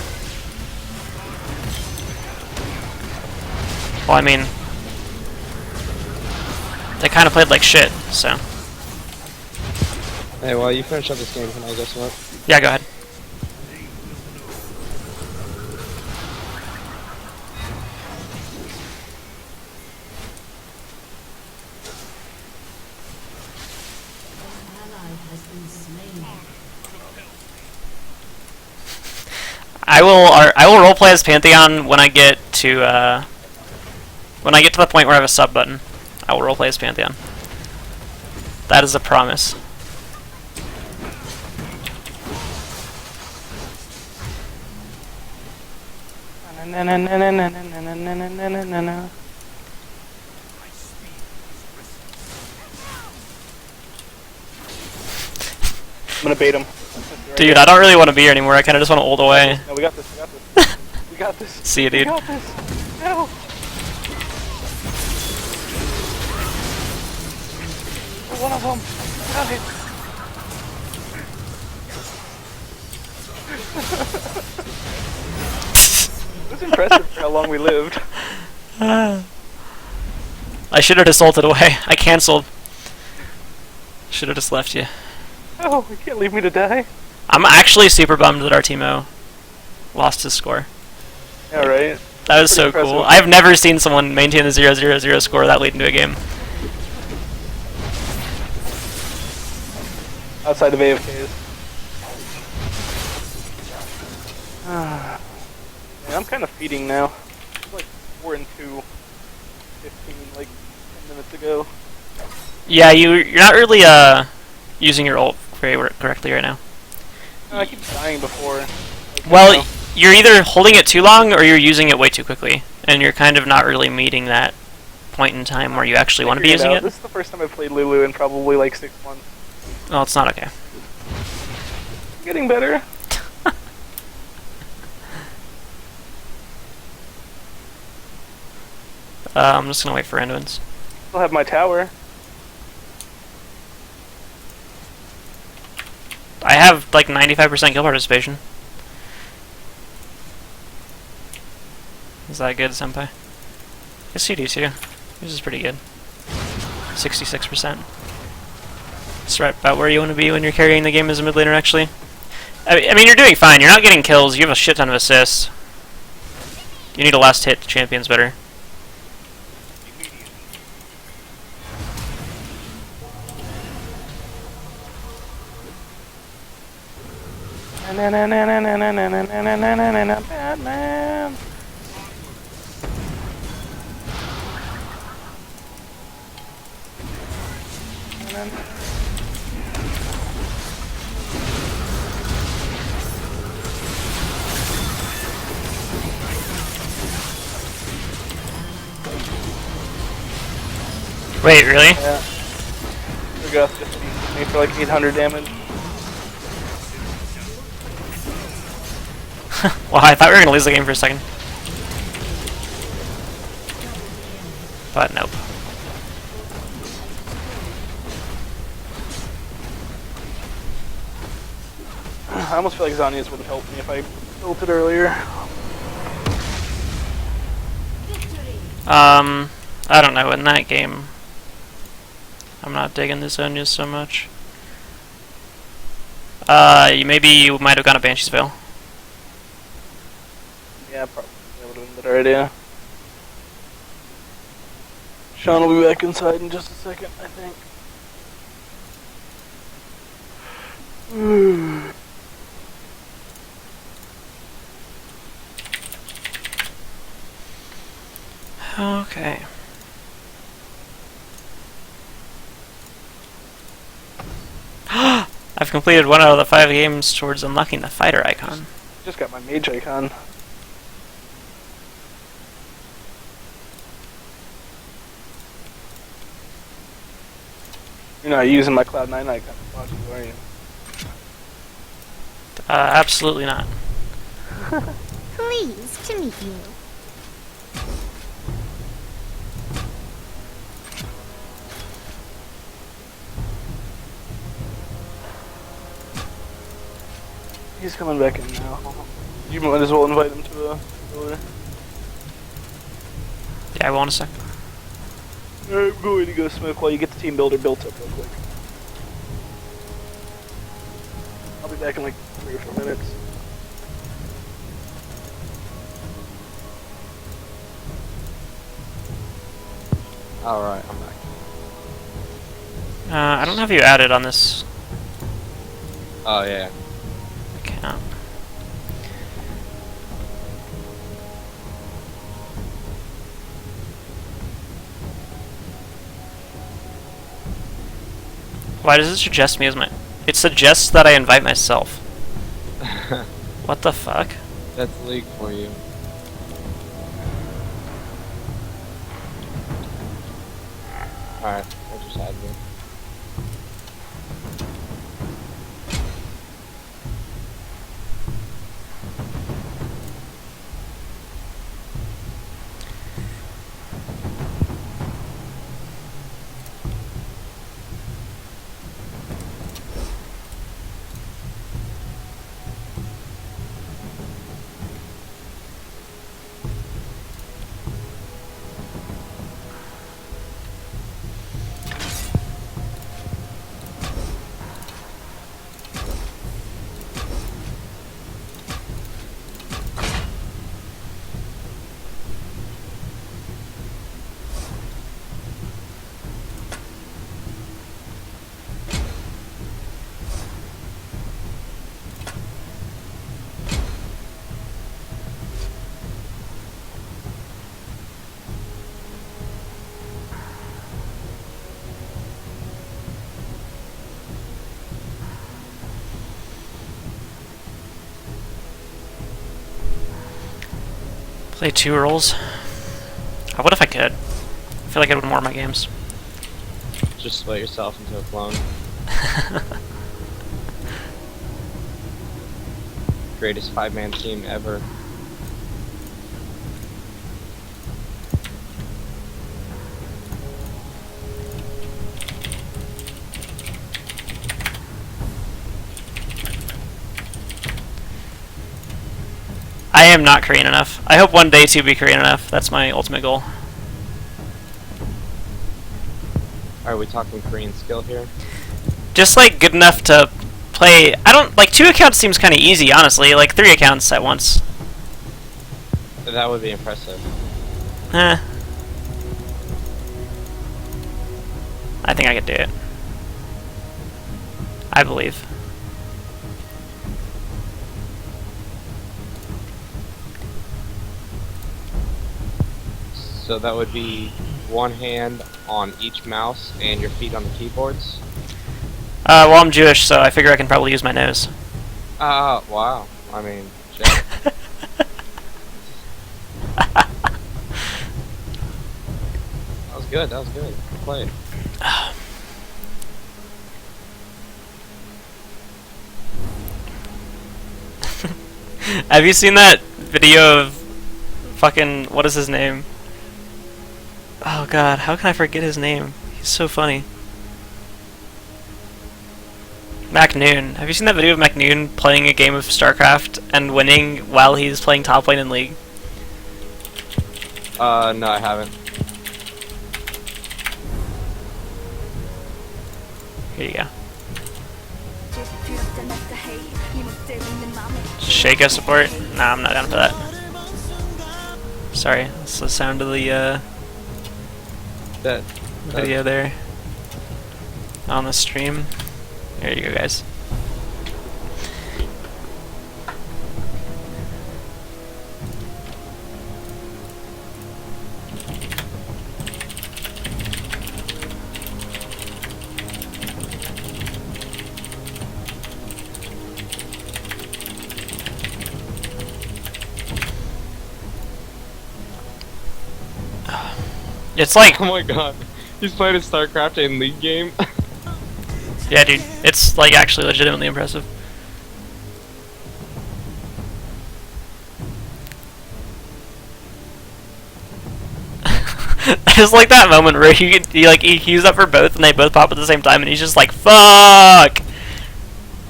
Well, I mean, they kind of played like shit, so. Hey, while you finish up this game, can I guess what? Yeah, go ahead. I will roleplay as Pantheon when I get to the point where I have a sub button. I will roleplay as Pantheon. That is a promise. I'm gonna bait him. Dude, I don't really want to be here anymore. I kind of just want to ult away. No, we got this, we got this. We got this. See you, dude. We got this. No! One of them. Got it. It was impressive for how long we lived. I should have just ulted away. I cancelled. Should have just left you. Oh, you can't leave me to die. I'm actually super bummed that our teamo lost his score. Yeah, right. That was so impressive. cool. I've never seen someone maintain a 0-0-0 score without leading to a game. Outside of AFKs. Man, I'm kind of feeding now. It's like 4 and 2. 15, like 10 minutes ago. Yeah, you're not really using your ult very correctly right now. I keep dying before. Like, Well, you know. you're either holding it too long or you're using it way too quickly, and you're kind of not really meeting that point in time where you actually want to be Figured using out. it. This is the first time I've played Lulu in probably like 6 months. Well, it's not okay. Getting better. I'm just gonna wait for Randuin's. Still have my tower. I have like 95% kill participation. Is that good, Senpai? Yes, you do too. Yours is pretty good. 66%. It's right about where you want to be when you're carrying the game as a mid laner, actually. I mean, you're doing fine. You're not getting kills. You have a shit ton of assists. You need to last hit the champions better. Batman. Wait, really? Yeah. Gus just beat me for like 800 damage. Well, I thought we were going to lose the game for a second. But nope. I almost feel like Zanya's would have helped me if I ulted earlier. I don't know, in that game, I'm not digging the Zonias so much. Maybe you might have gone a Banshee's Veil. Yeah, probably. That would have been a better idea. Sean will be back inside in just a second, I think. Okay. I've completed 1 out of the 5 games towards unlocking the fighter icon. Just got my mage icon. You're not using my Cloud9 icon, are you? Absolutely not. Pleased to meet you. He's coming back in now. You might as well invite him to the door. Yeah, I will in a sec. I'm going to go smoke while you get the team builder built up real quick. I'll be back in like 3 or 4 minutes. Alright, I'm back. I don't have you added on this Oh, yeah. account. Why does it suggest me as my... It suggests that I invite myself. What the fuck? That's league for you. Alright, I'll just add you. Play 2 roles. What if I could? I feel like it would more my games. Just split yourself into a clone. Greatest 5-man team ever. I am not Korean enough. I hope one day to be Korean enough. That's my ultimate goal. Are we talking Korean skill here? Just like good enough to play. I don't like 2 accounts seems kind of easy, honestly. Like 3 accounts at once. That would be impressive. Eh. I think I could do it. I believe. So that would be one hand on each mouse and your feet on the keyboards? Well, I'm Jewish, so I figure I can probably use my nose. Wow. I mean, shit. That was good, that was good. Good play. Have you seen that video of fucking, what is his name? Oh god, how can I forget his name? He's so funny. MacNoon. Have you seen that video of MacNoon playing a game of StarCraft and winning while he's playing top lane in League? No, I haven't. Here you go. Shaco support? Nah, I'm not down for that. Sorry, that's the sound of the That video there on the stream. There you go, guys. It's like, oh my god. He's playing a StarCraft in League game. yeah, dude, it's like actually legitimately impressive. I just like that moment where he queues up for both and they both pop at the same time and he's just like, fuck!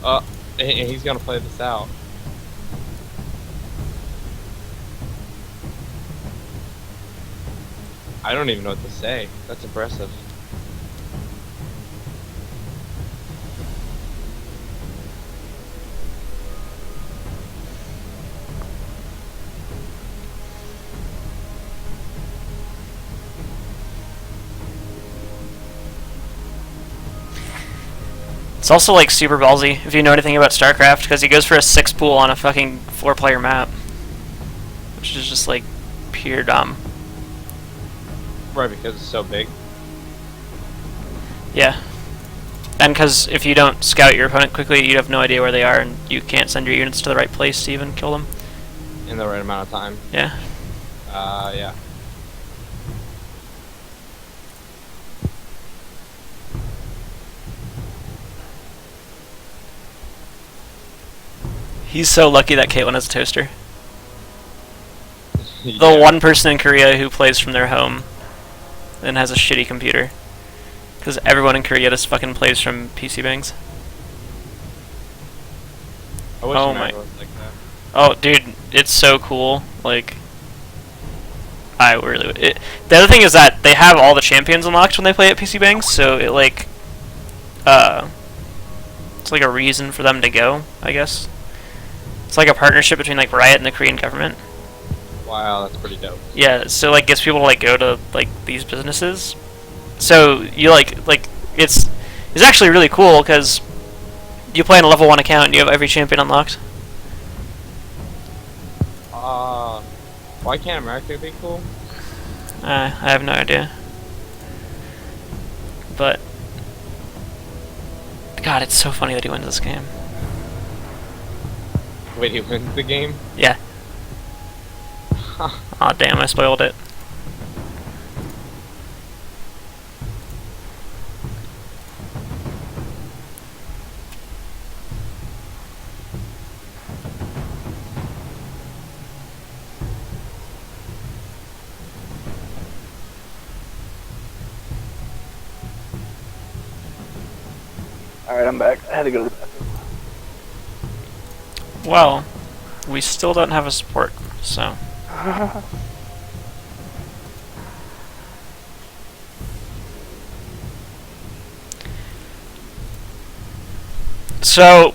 And he's gonna play this out. I don't even know what to say. That's impressive. It's also like super ballsy if you know anything about StarCraft because he goes for a 6 pool on a fucking 4-player map. Which is just like pure dumb. Right, because it's so big. Yeah. And because if you don't scout your opponent quickly, you have no idea where they are and you can't send your units to the right place to even kill them. In the right amount of time. Yeah. Yeah. He's so lucky that Caitlyn has a toaster. Yeah. The one person in Korea who plays from their home and has a shitty computer. Because everyone in Korea just fucking plays from PC bangs. I wish Oh America my- was like that. Oh, dude, it's so cool. Like, I really. The other thing is that they have all the champions unlocked when they play at PC Bangs, so it like, it's like a reason for them to go, I guess. It's like a partnership between like Riot and the Korean government. Wow, that's pretty dope. Yeah, so like gets people to like go to like these businesses. So you like it's actually really cool because you play on a level 1 account and you have every champion unlocked. Why can't America be cool? I have no idea. But God, it's so funny that he wins this game. Wait, he wins the game? Yeah. Aw, damn, I spoiled it. Alright, I'm back. I had to go to the bathroom. Well, we still don't have a support, so. So,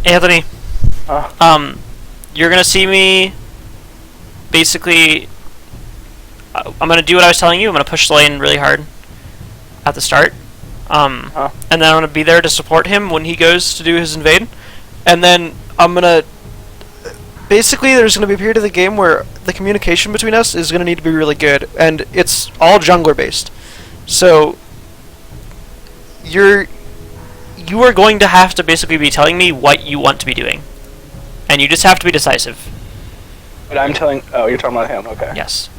Anthony, you're gonna see me. Basically, I'm gonna do what I was telling you. I'm gonna push the lane really hard at the start, and then I'm gonna be there to support him when he goes to do his invade, and then I'm gonna. Basically, there's gonna be a period of the game where the communication between us is gonna need to be really good, and it's all jungler based. So, you are going to have to basically be telling me what you want to be doing. And you just have to be decisive. But I'm telling... Oh, you're talking about him, okay. Yes.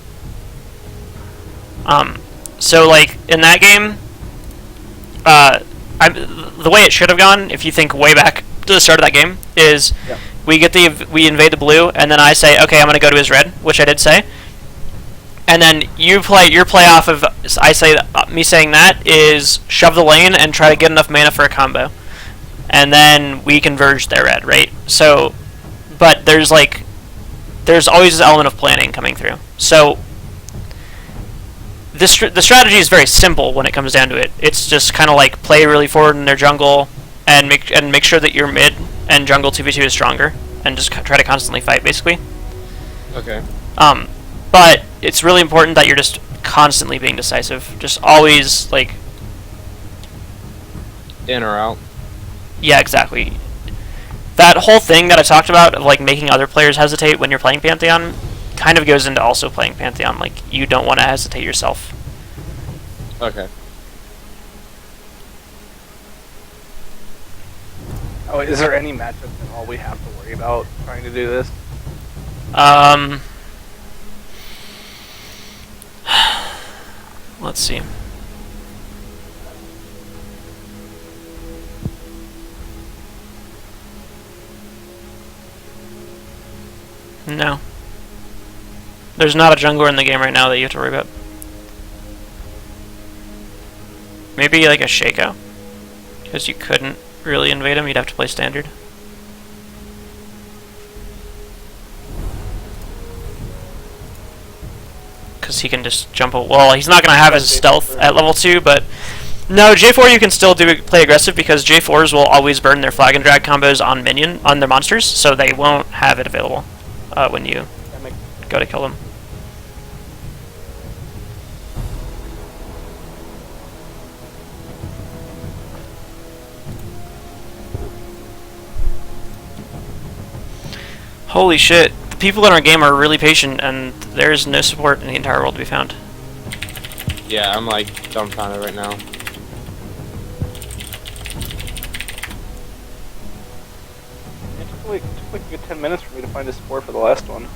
So, like, in that game, the way it should have gone, if you think way back to the start of that game, is we invade the blue, and then I say, okay, I'm going to go to his red, which I did say. And then your play off of me saying that is shove the lane and try to get enough mana for a combo, and then we converge their red, right? So, but there's always this element of planning coming through. So the strategy is very simple when it comes down to it. It's just kind of like play really forward in their jungle and make sure that your mid and jungle 2v2 is stronger, and just try to constantly fight basically. Okay. But it's really important that you're just constantly being decisive. Just always, like... In or out. Yeah, exactly. That whole thing that I talked about of, like, making other players hesitate when you're playing Pantheon kind of goes into also playing Pantheon. Like, you don't want to hesitate yourself. Okay. Oh, is there any matchup at all we have to worry about trying to do this? Let's see. No. There's not a jungler in the game right now that you have to worry about. Maybe like a shakeout, because you couldn't really invade him. You'd have to play standard. Because he can just jump. Well, he's not gonna have his stealth at level 2, but no, J4 you can still play aggressive because J4s will always burn their flag and drag combos on their monsters, so they won't have it available when you go to kill them. Holy shit, the people in our game are really patient, and there's no support in the entire world to be found. Yeah, I'm like dumbfounded right now. It took like a good 10 minutes for me to find a support for the last one.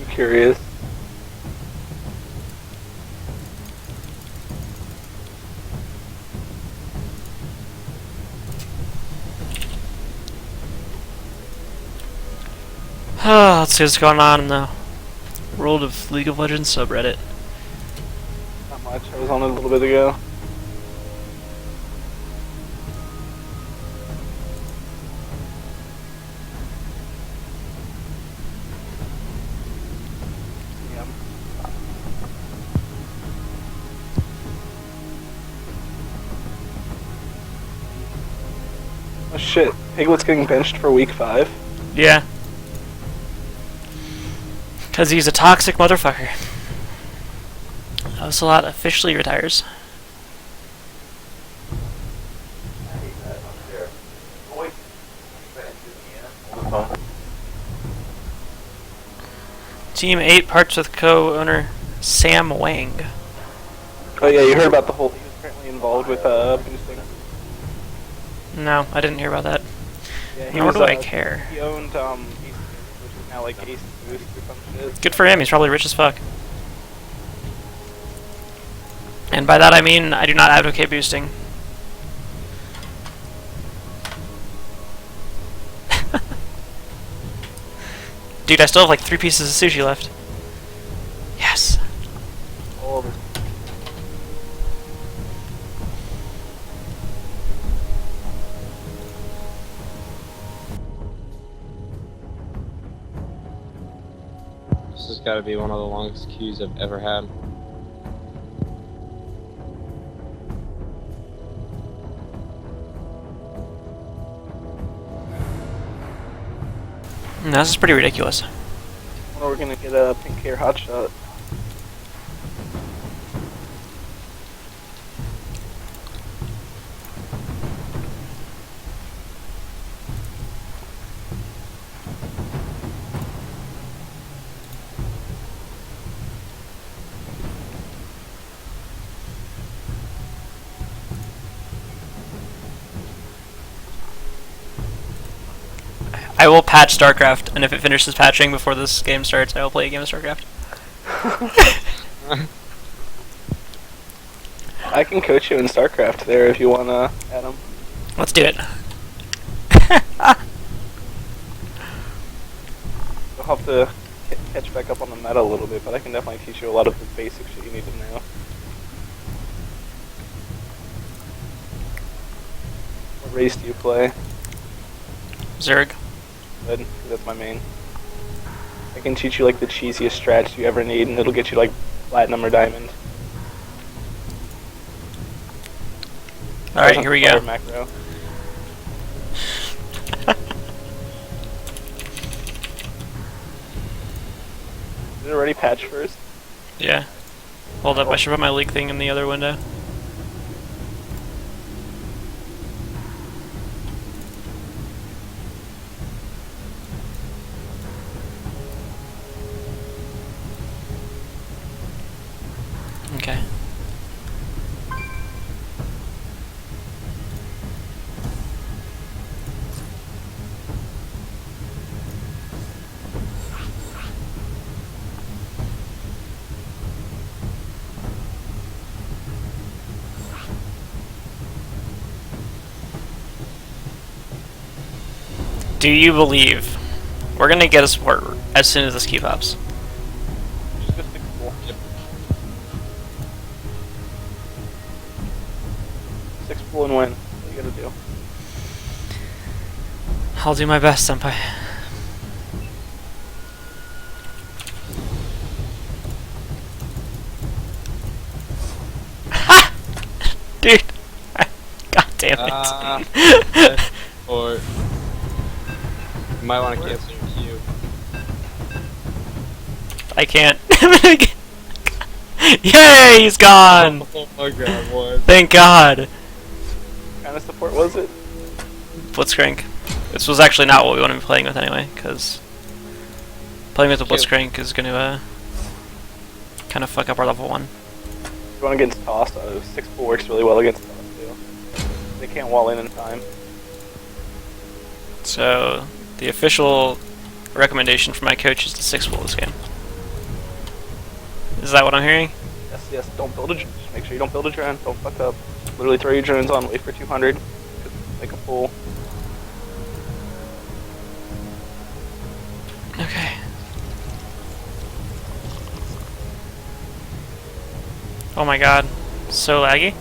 I'm curious. Let's see what's going on in the world of League of Legends subreddit. Not much. I was on it a little bit ago. Yeah. Oh shit. Piglet's getting benched for week 5. Yeah. Because he's a toxic motherfucker. Ocelot officially retires. Team 8 parts with co-owner Sam Wang. Oh yeah, you heard about the whole. He was apparently involved with boosting. No, I didn't hear about that. Yeah, Nor do I care. He owned Ace, which is now like Ace Boost or some shit. Good for him, he's probably rich as fuck. And by that I mean, I do not advocate boosting. Dude, I still have like 3 pieces of sushi left. Yes. All of it. This has got to be one of the longest queues I've ever had. No, this is pretty ridiculous. When are we gonna get a pink hair hotshot? I will patch StarCraft, and if it finishes patching before this game starts, I will play a game of StarCraft. I can coach you in StarCraft there if you wanna, Adam. Let's do it. You'll have to catch back up on the meta a little bit, but I can definitely teach you a lot of the basic shit you need to know. What race do you play? Zerg. Good, 'cause that's my main. I can teach you like the cheesiest strats you ever need, and it'll get you like platinum or diamond. Alright, here we go. Macro. Did it already patch first? Yeah. Hold up, I should put my leak thing in the other window. Okay. Do you believe we're gonna get a support as soon as this queue pops? Just go 6 full. Yep. 6 full and win. What you gotta do? I'll do my best, senpai. Ha! Dude! God damn it. Or you might want to cancel your queue. I can't. Yay, he's gone! Oh my god, what? Thank God. What kind of support was it? Blitzcrank. This was actually not what we want to be playing with anyway, because playing with the Blitzcrank is going to kind of fuck up our level 1. If you want against Toss, 6 full works really well against Toss too. They can't wall in time. So the official recommendation from my coach is to 6 full this game. Is that what I'm hearing? Yes, don't build a drone. Just make sure you don't build a drone. Don't fuck up. Literally throw your drones on, wait for 200. Make a full. Okay. Oh my god. So laggy.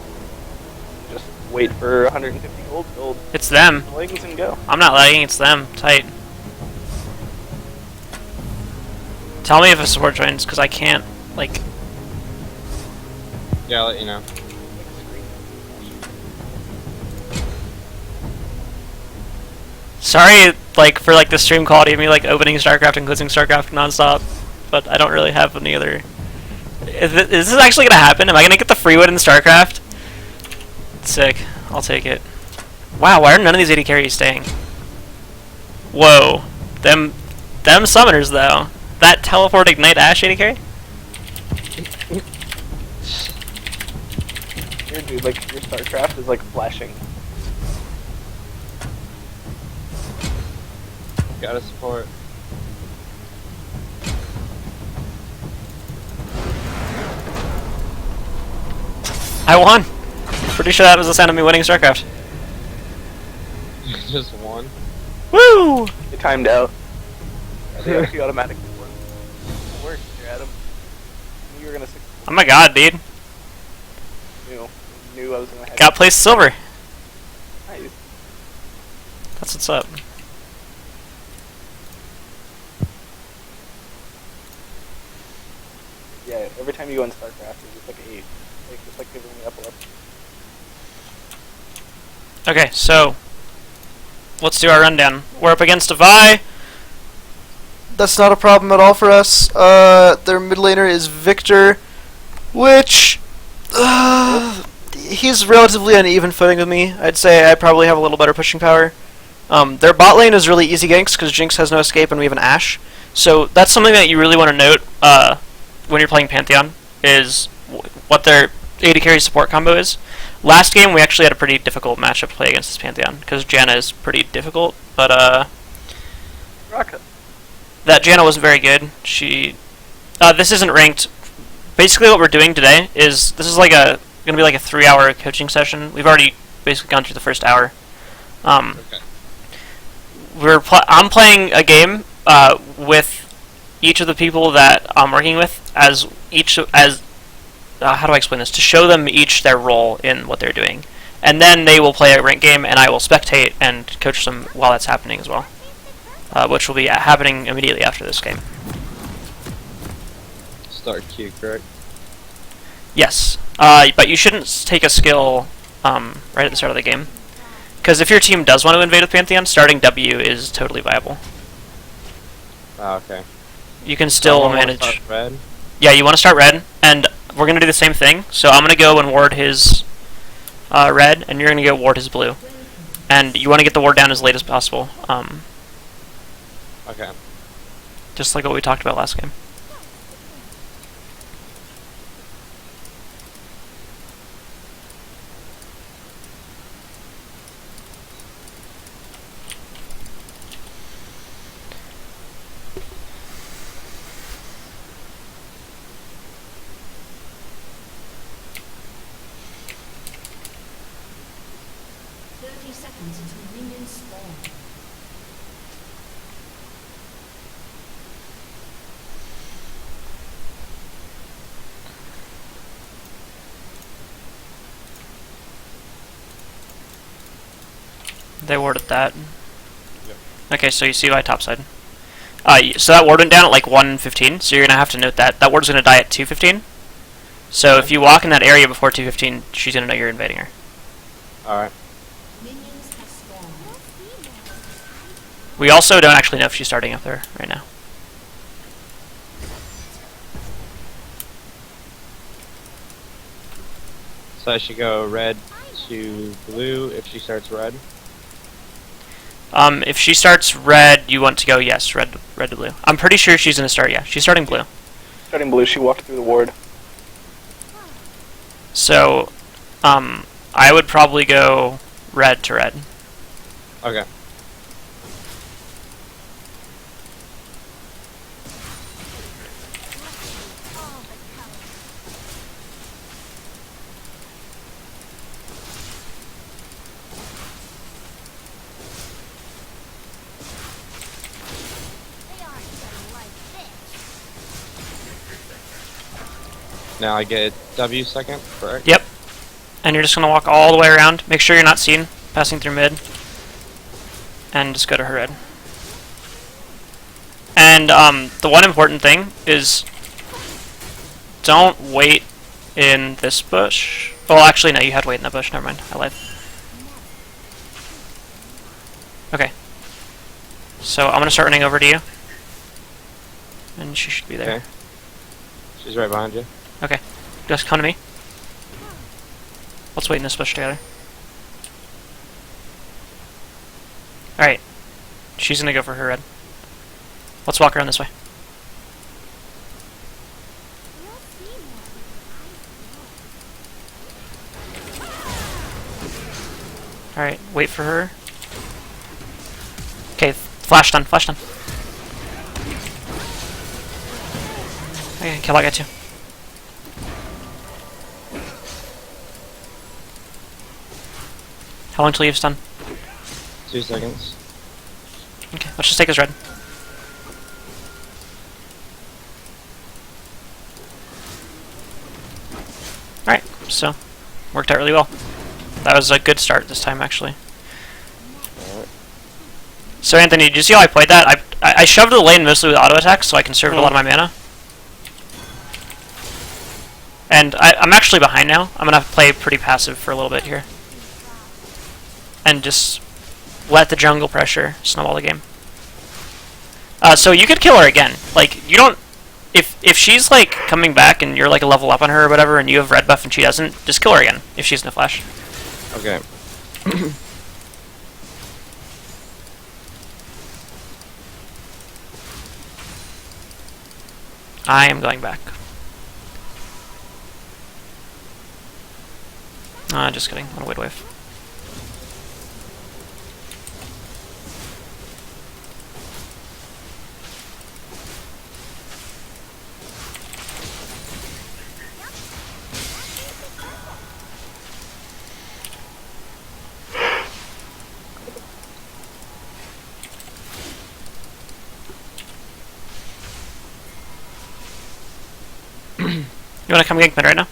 Just wait for 150 gold, build It's them. the leggings and go. I'm not lagging, it's them. Tight. Tell me if a support joins, because I can't, like... Yeah, I'll let you know. Sorry, like, for, like, the stream quality of me, like, opening StarCraft and closing StarCraft nonstop, but I don't really have any other... Is this actually gonna happen? Am I gonna get the free win in StarCraft? Sick. I'll take it. Wow, why are none of these AD carries staying? Whoa. Them summoners, though. That teleport ignite Ash AD carry? Here, dude, like, your StarCraft is, like, flashing. Gotta support. I won! Pretty sure that was the sound of me winning StarCraft. You just won. Woo! It timed out. They actually automatically won. It worked, you're Adam. I knew you were gonna 6 Oh my god, dude. Knew I was gonna have Got placed silver. Nice. That's what's up. Yeah, every time you go in StarCraft, it's just like 8. Like, it's like giving me epilepsy. Okay, so let's do our rundown. We're up against a Vi. That's not a problem at all for us. Their mid laner is Victor, which he's relatively on even footing with me. I'd say I probably have a little better pushing power. Their bot lane is really easy ganks because Jinx has no escape and we have an Ashe. So that's something that you really want to note when you're playing Pantheon, is what their AD carry support combo is. Last game we actually had a pretty difficult matchup to play against this Pantheon because Janna is pretty difficult, but Rocket. that Janna wasn't very good. She this isn't ranked. Basically what we're doing today is, this is like gonna be like a 3-hour coaching session. We've already basically gone through the first hour. Okay. I'm playing a game with each of the people that I'm working with as how do I explain this? To show them each their role in what they're doing. And then they will play a ranked game and I will spectate and coach them while that's happening as well. Which will be happening immediately after this game. Start queue, correct? Yes. But you shouldn't take a skill right at the start of the game. Because if your team does want to invade with Pantheon, starting W is totally viable. Oh, okay. You can still I wanna manage... start red. Yeah, you want to start red, and we're going to do the same thing. So I'm going to go and ward his red, and you're going to go ward his blue. And you want to get the ward down as late as possible. Okay. Just like what we talked about last game. They warded that. Yep. Okay, so you see my top side. So that ward went down at like 1:15, so you're going to have to note that. That ward's going to die at 2:15. So if you walk in that area before 2:15, she's going to know you're invading her. Alright. We also don't actually know if she's starting up there right now. So I should go red to blue if she starts red. If she starts red, you want to go, yes, red to blue. I'm pretty sure she's going to start, yeah. She's starting blue. Starting blue, she walked through the ward. So, I would probably go red to red. Okay. Now I get W second, correct? Yep. And you're just going to walk all the way around. Make sure you're not seen passing through mid. And just go to her red. And the one important thing is don't wait in this bush. Well, actually, no, you had to wait in that bush. Never mind. I lied. Okay. So I'm going to start running over to you. And she should be there. Okay. She's right behind you. Okay. Just come to me. Let's wait in this bush together. Alright. She's gonna go for her red. Let's walk around this way. Alright, wait for her. Okay, flash done, flash done. Okay, kill that guy too. How long till you have stun? 2 seconds. Okay, let's just take his red. Alright, so worked out really well. That was a good start this time, actually. Alright. So Anthony, did you see how I played that? I shoved the lane mostly with auto attacks, so I conserved a lot of my mana. And I'm actually behind now. I'm gonna play pretty passive for a little bit here. And just let the jungle pressure snowball the game. So you could kill her again. Like, you don't... If she's, like, coming back and you're, like, a level up on her or whatever, and you have red buff and she doesn't, just kill her again, if she's in a flash. Okay. I am going back. Just kidding. I'm gonna wait wave. You wanna come gank mid right now?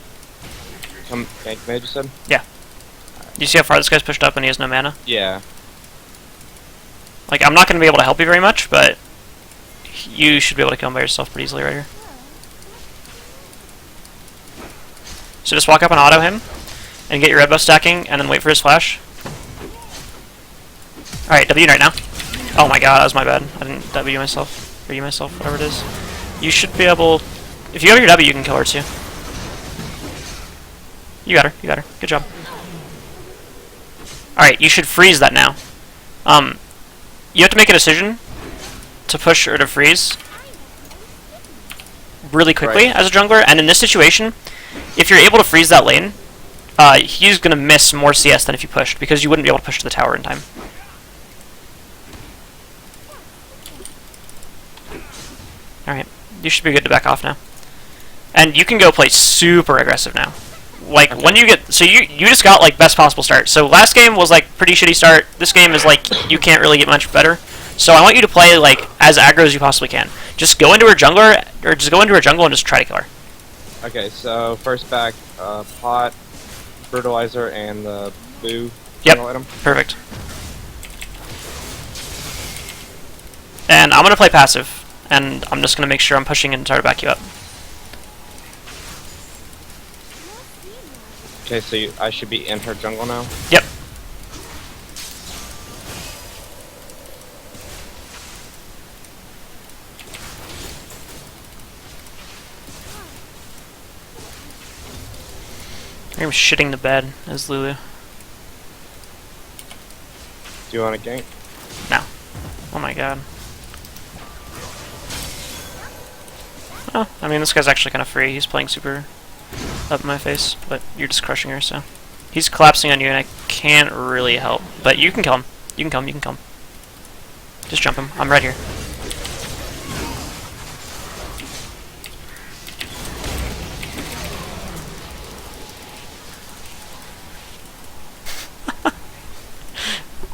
Come gank mid, you said? Yeah. Do you see how far this guy's pushed up and he has no mana? Yeah. Like, I'm not gonna be able to help you very much, but you should be able to kill him by yourself pretty easily right here. So just walk up and auto him, and get your red buff stacking, and then wait for his flash. Alright, W right now. Oh my god, that was my bad. I didn't W myself. Or U myself, whatever it is. You should be able... If you have your W, you can kill her too. You got her, you got her. Good job. Alright, you should freeze that now. You have to make a decision to push or to freeze really quickly as a jungler, and in this situation, if you're able to freeze that lane, he's going to miss more CS than if you pushed, because you wouldn't be able to push to the tower in time. Alright, you should be good to back off now. And you can go play super aggressive now. Like, okay. when you get... So you just got, like, best possible start. So last game was, like, pretty shitty start. This game is, like, you can't really get much better. So I want you to play, like, as aggro as you possibly can. Just go into her jungler, or just go into her jungle and just try to kill her. Okay, so first back, pot, brutalizer, and the blue. Yep, Item. perfect. gonna play passive, and I'm just gonna make sure I'm pushing and try to back you up. Okay, so I should be in her jungle now? Yep. I'm shitting the bed as Lulu. Do you want a gank? No. Oh my god. Oh, I mean, this guy's actually kind of free. He's playing super up in my face, but you're just crushing her, so. He's collapsing on you, and I can't really help. But you can kill him. You can kill him, you can kill him. Just jump him. I'm right here.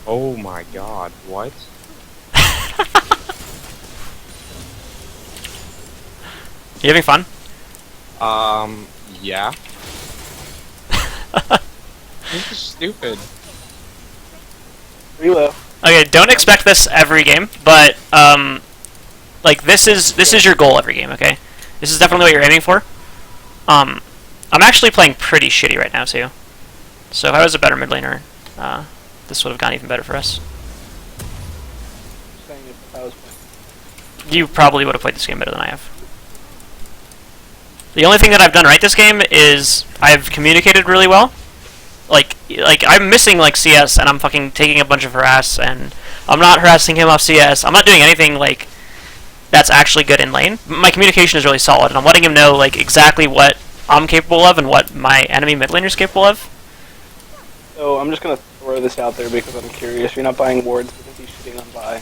Oh my god, what? You having fun? Yeah. This is stupid. Reload. Okay, don't expect this every game, but like this is your goal every game. Okay, this is definitely what you're aiming for. I'm actually playing pretty shitty right now too. So if I was a better mid laner, this would have gone even better for us. Saying if I was playing. You probably would have played this game better than I have. The only thing that I've done right this game is I've communicated really well. Like I'm missing like CS, and I'm fucking taking a bunch of harass, and I'm not harassing him off CS. I'm not doing anything like that's actually good in lane. My communication is really solid, and I'm letting him know like exactly what I'm capable of and what my enemy mid laner is capable of. So I'm just gonna throw this out there because I'm curious. You're not buying wards because he's shitting on buy.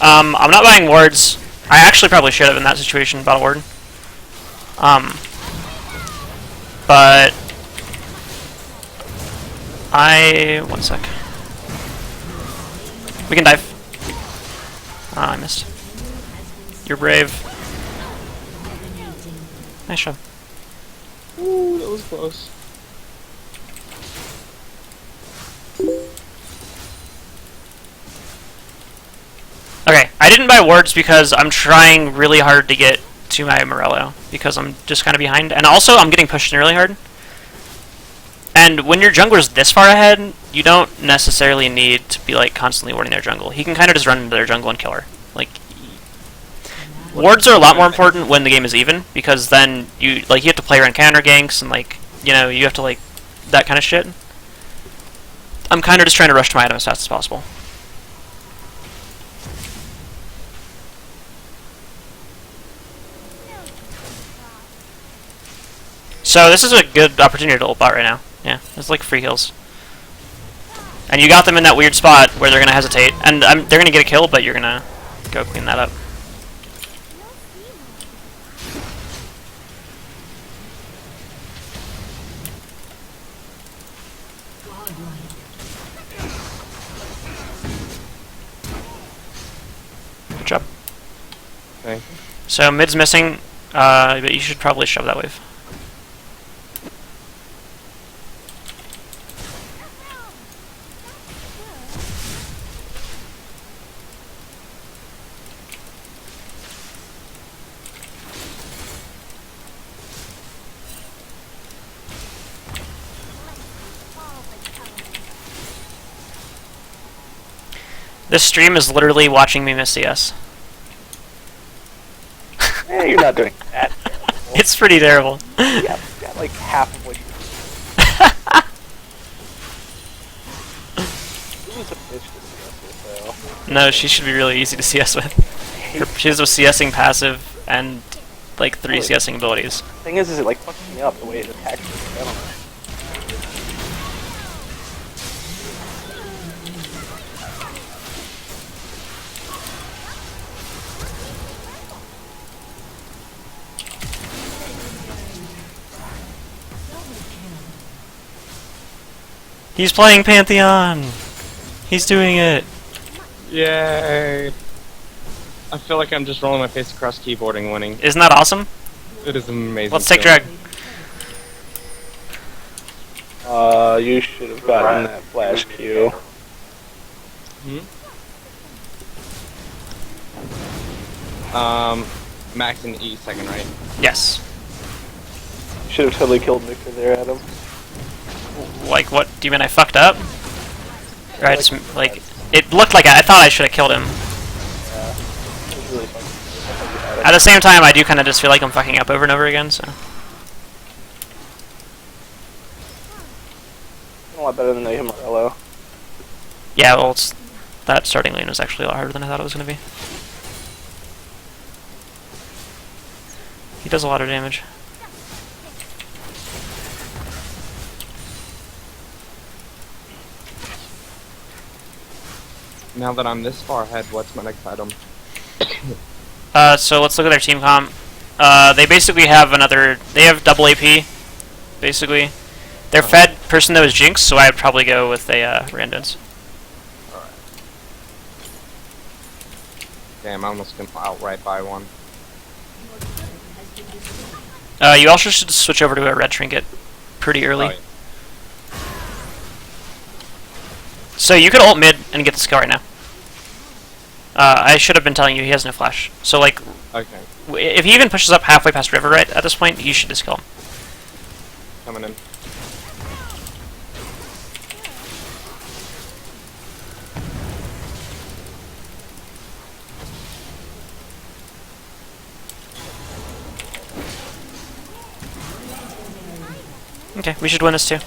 I'm not buying wards. I actually probably should have in that situation, battle ward. But one sec. We can dive. Ah, I missed. You're brave. Nice shot. Ooh, that was close. Okay, I didn't buy wards because I'm trying really hard to get to my Morello, because I'm just kind of behind, and also I'm getting pushed in really hard. And when your jungler's this far ahead, you don't necessarily need to be like constantly warding their jungle. He can kind of just run into their jungle and kill her. Like, wards are a lot more important when the game is even, because then you have to play around counter ganks and like, you know, you have to like that kind of shit. I'm kind of just trying to rush to my item as fast as possible. So this is a good opportunity to ult bot right now. Yeah, it's like free kills. And you got them in that weird spot where they're going to hesitate. And they're going to get a kill, but you're going to go clean that up. Good job. Thank you. So mid's missing, but you should probably shove that wave. This stream is literally watching me miss CS. You're not doing that. It's pretty terrible. Yeah, got like half of what you Lulu's a bitch to CS with, though. No, she should be really easy to CS with. She has a CSing passive and like 3 CSing abilities. The thing is it like fucks me up the way it attacks me. I don't know. He's playing Pantheon! He's doing it! Yay! I feel like I'm just rolling my face across keyboarding winning. Isn't that awesome? It is amazing. Let's take drag. You should have gotten that flash Q. Hmm? Max and E second, right? Yes. Should have totally killed Victor there, Adam. Like, what? Do you mean I fucked up? Or I just, like, it looked like I thought I should have killed him. Yeah, it was really fun. At the same time, I do kind of just feel like I'm fucking up over and over again, so. A lot better than the Morello. Yeah, well, that starting lane was actually a lot harder than I thought it was going to be. He does a lot of damage. Now that I'm this far ahead, what's my next item? So let's look at their team comp. They basically have they have double AP, basically. Their fed person though is Jinx, so I'd probably go with a Randuin's. Alright. Damn, I almost can outright buy one. You also should switch over to a red trinket pretty early. Oh, yeah. So you could ult mid and get the skill right now. I should have been telling you he has no flash. So like, Okay, if he even pushes up halfway past river right at this point, you should just kill him. coming in. Okay, we should win this too.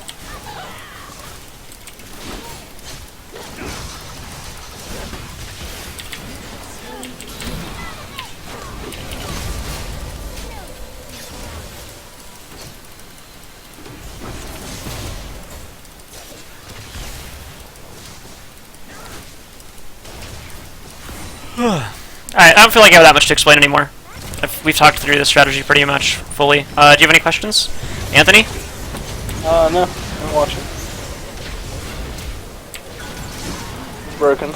Alright, I don't feel like I have that much to explain anymore. We've talked through this strategy pretty much fully. Do you have any questions? Anthony? No, I'm watching. It's broken.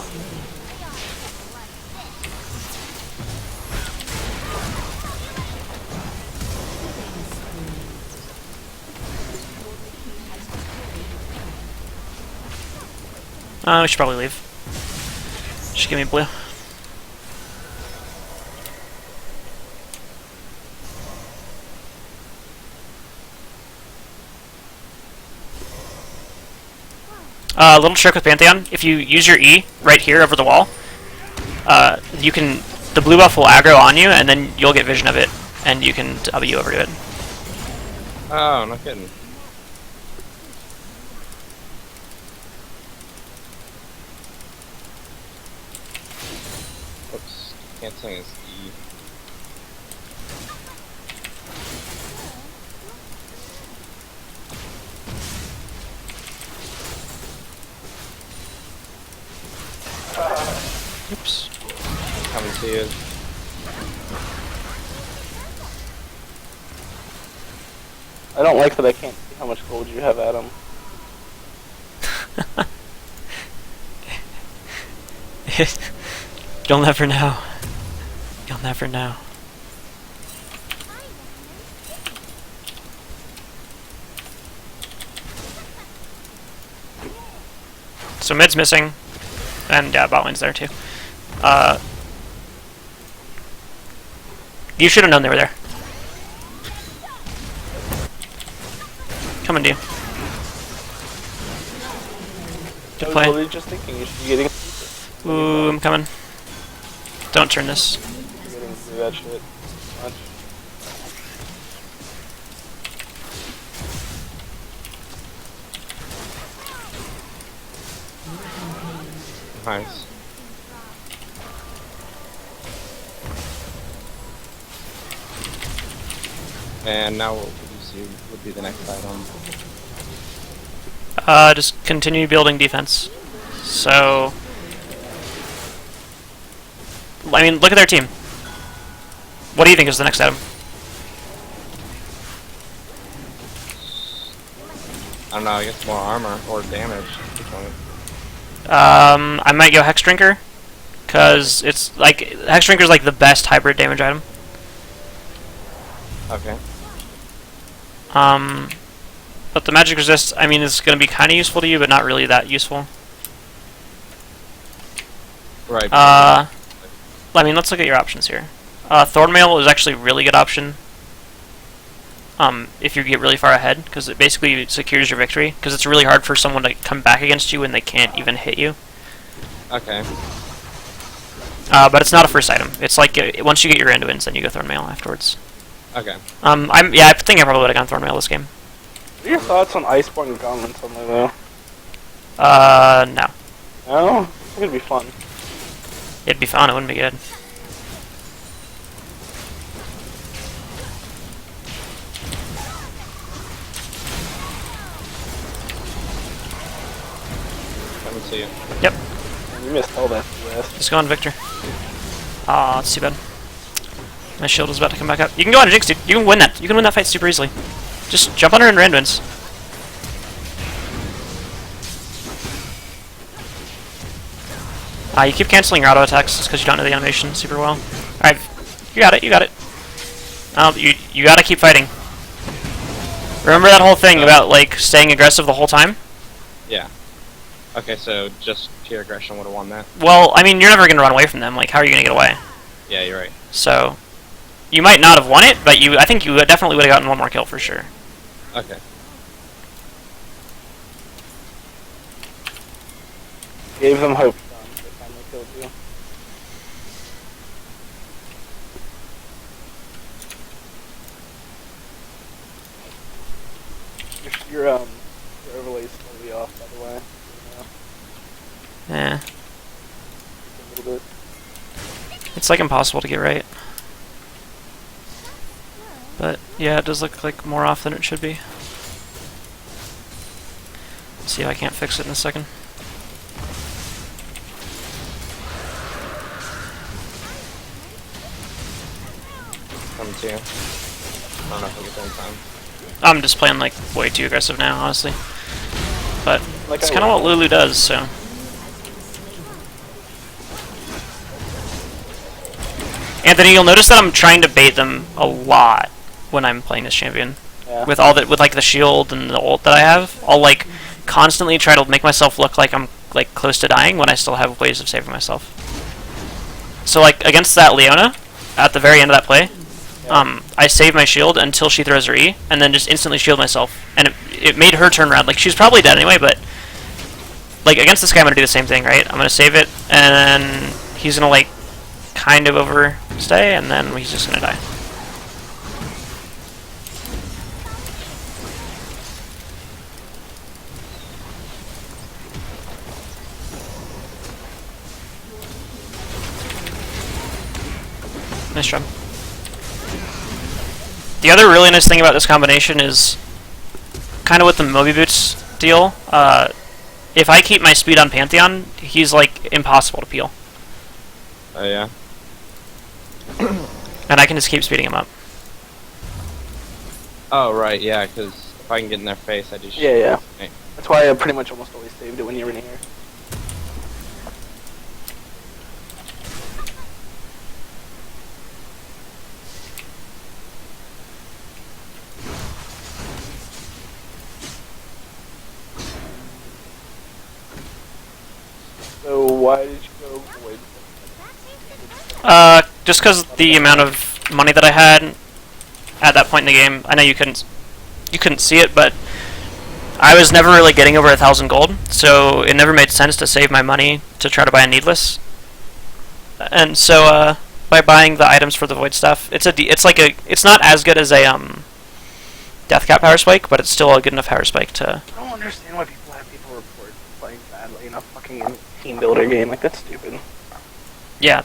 We should probably leave. Just give me blue. Little trick with Pantheon. If you use your E right here over the wall, the blue buff will aggro on you, and then you'll get vision of it, and you can W over to it. Oh, no kidding. Oops, canceling his E. Oops. Coming to you. I don't like that I can't see how much gold you have, Adam. You'll never know. You'll never know. So mid's missing, and yeah, bot lane's there too. You should have known they were there. Coming to you. I was Play. literally just thinking you should be getting. Ooh, I'm coming. Don't turn this. Getting through that shit. Much. Nice. And now what would you see would be the next item? Just continue building defense. So, I mean, look at their team. What do you think is the next item? I don't know, I guess more armor or damage. Which one? I might go Hex Drinker, cause it's like Hex Drinker is like the best hybrid damage item. Okay. But the magic resist, I mean, is going to be kind of useful to you, but not really that useful. Right. I mean, let's look at your options here. Thornmail is actually a really good option. If you get really far ahead, because it basically secures your victory. Because it's really hard for someone to come back against you when they can't even hit you. Okay. But it's not a first item. It's like once you get your Anduins, then you go Thornmail afterwards. Okay. I think I probably would have gone Thornmail this game. What are your thoughts on Iceborne Gauntlets on though? No. No? It's gonna be fun. It'd be fun. It wouldn't be good. Let me see it. Yep. You missed all that US. Just go on Victor. Aw, that's too bad. My shield is about to come back up. You can go on Jinx, dude. You can win that. You can win that fight super easily. Just jump on her and Randuins. You keep canceling your auto attacks just because you don't know the animation super well. Alright, you got it, you got it. You gotta keep fighting. Remember that whole thing about, like, staying aggressive the whole time? Yeah. Okay, so just pure aggression would have won that. Well, I mean, you're never gonna run away from them. Like, how are you gonna get away? Yeah, you're right. So, you might not have won it, but I think you definitely would have gotten one more kill for sure. Okay. Gave them hope. They finally killed you. Your overlay's slightly off, by the way. Yeah. A little bit. It's like impossible to get right. But yeah, it does look like more off than it should be. Let's see if I can't fix it in a second. Coming to you. I don't know if it'll get in time. I'm just playing like way too aggressive now, honestly. But Like it's I kind of was. what Lulu does, so. Anthony, you'll notice that I'm trying to bait them a lot when I'm playing this champion. Yeah. With like the shield and the ult that I have, I'll like constantly try to make myself look like I'm like close to dying when I still have ways of saving myself. So like against that Leona, at the very end of that play, I save my shield until she throws her E, and then just instantly shield myself, and it made her turn around. Like she's probably dead anyway, but like against this guy, I'm gonna do the same thing, right? I'm gonna save it, and then he's gonna like kind of overstay, and then he's just gonna die. Nice job. The other really nice thing about this combination is kind of with the Moby Boots deal. If I keep my speed on Pantheon, he's like impossible to peel. Oh, yeah? And I can just keep speeding him up. Oh, right, yeah, because if I can get in their face, I just... Yeah, yeah. Right. That's why I pretty much almost always saved it when you were in here. So why did you go void? Just because the amount of money that I had at that point in the game, I know you couldn't see it, but I was never really getting over 1,000 gold, so it never made sense to save my money to try to buy a needless. And so by buying the items for the void stuff, it's not as good as a death cap power spike, but it's still a good enough power spike to. I don't understand why people have people report playing badly in a fucking team builder game. Like that's stupid. Yeah,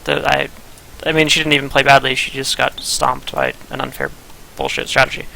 I mean, she didn't even play badly. She just got stomped by an unfair bullshit strategy.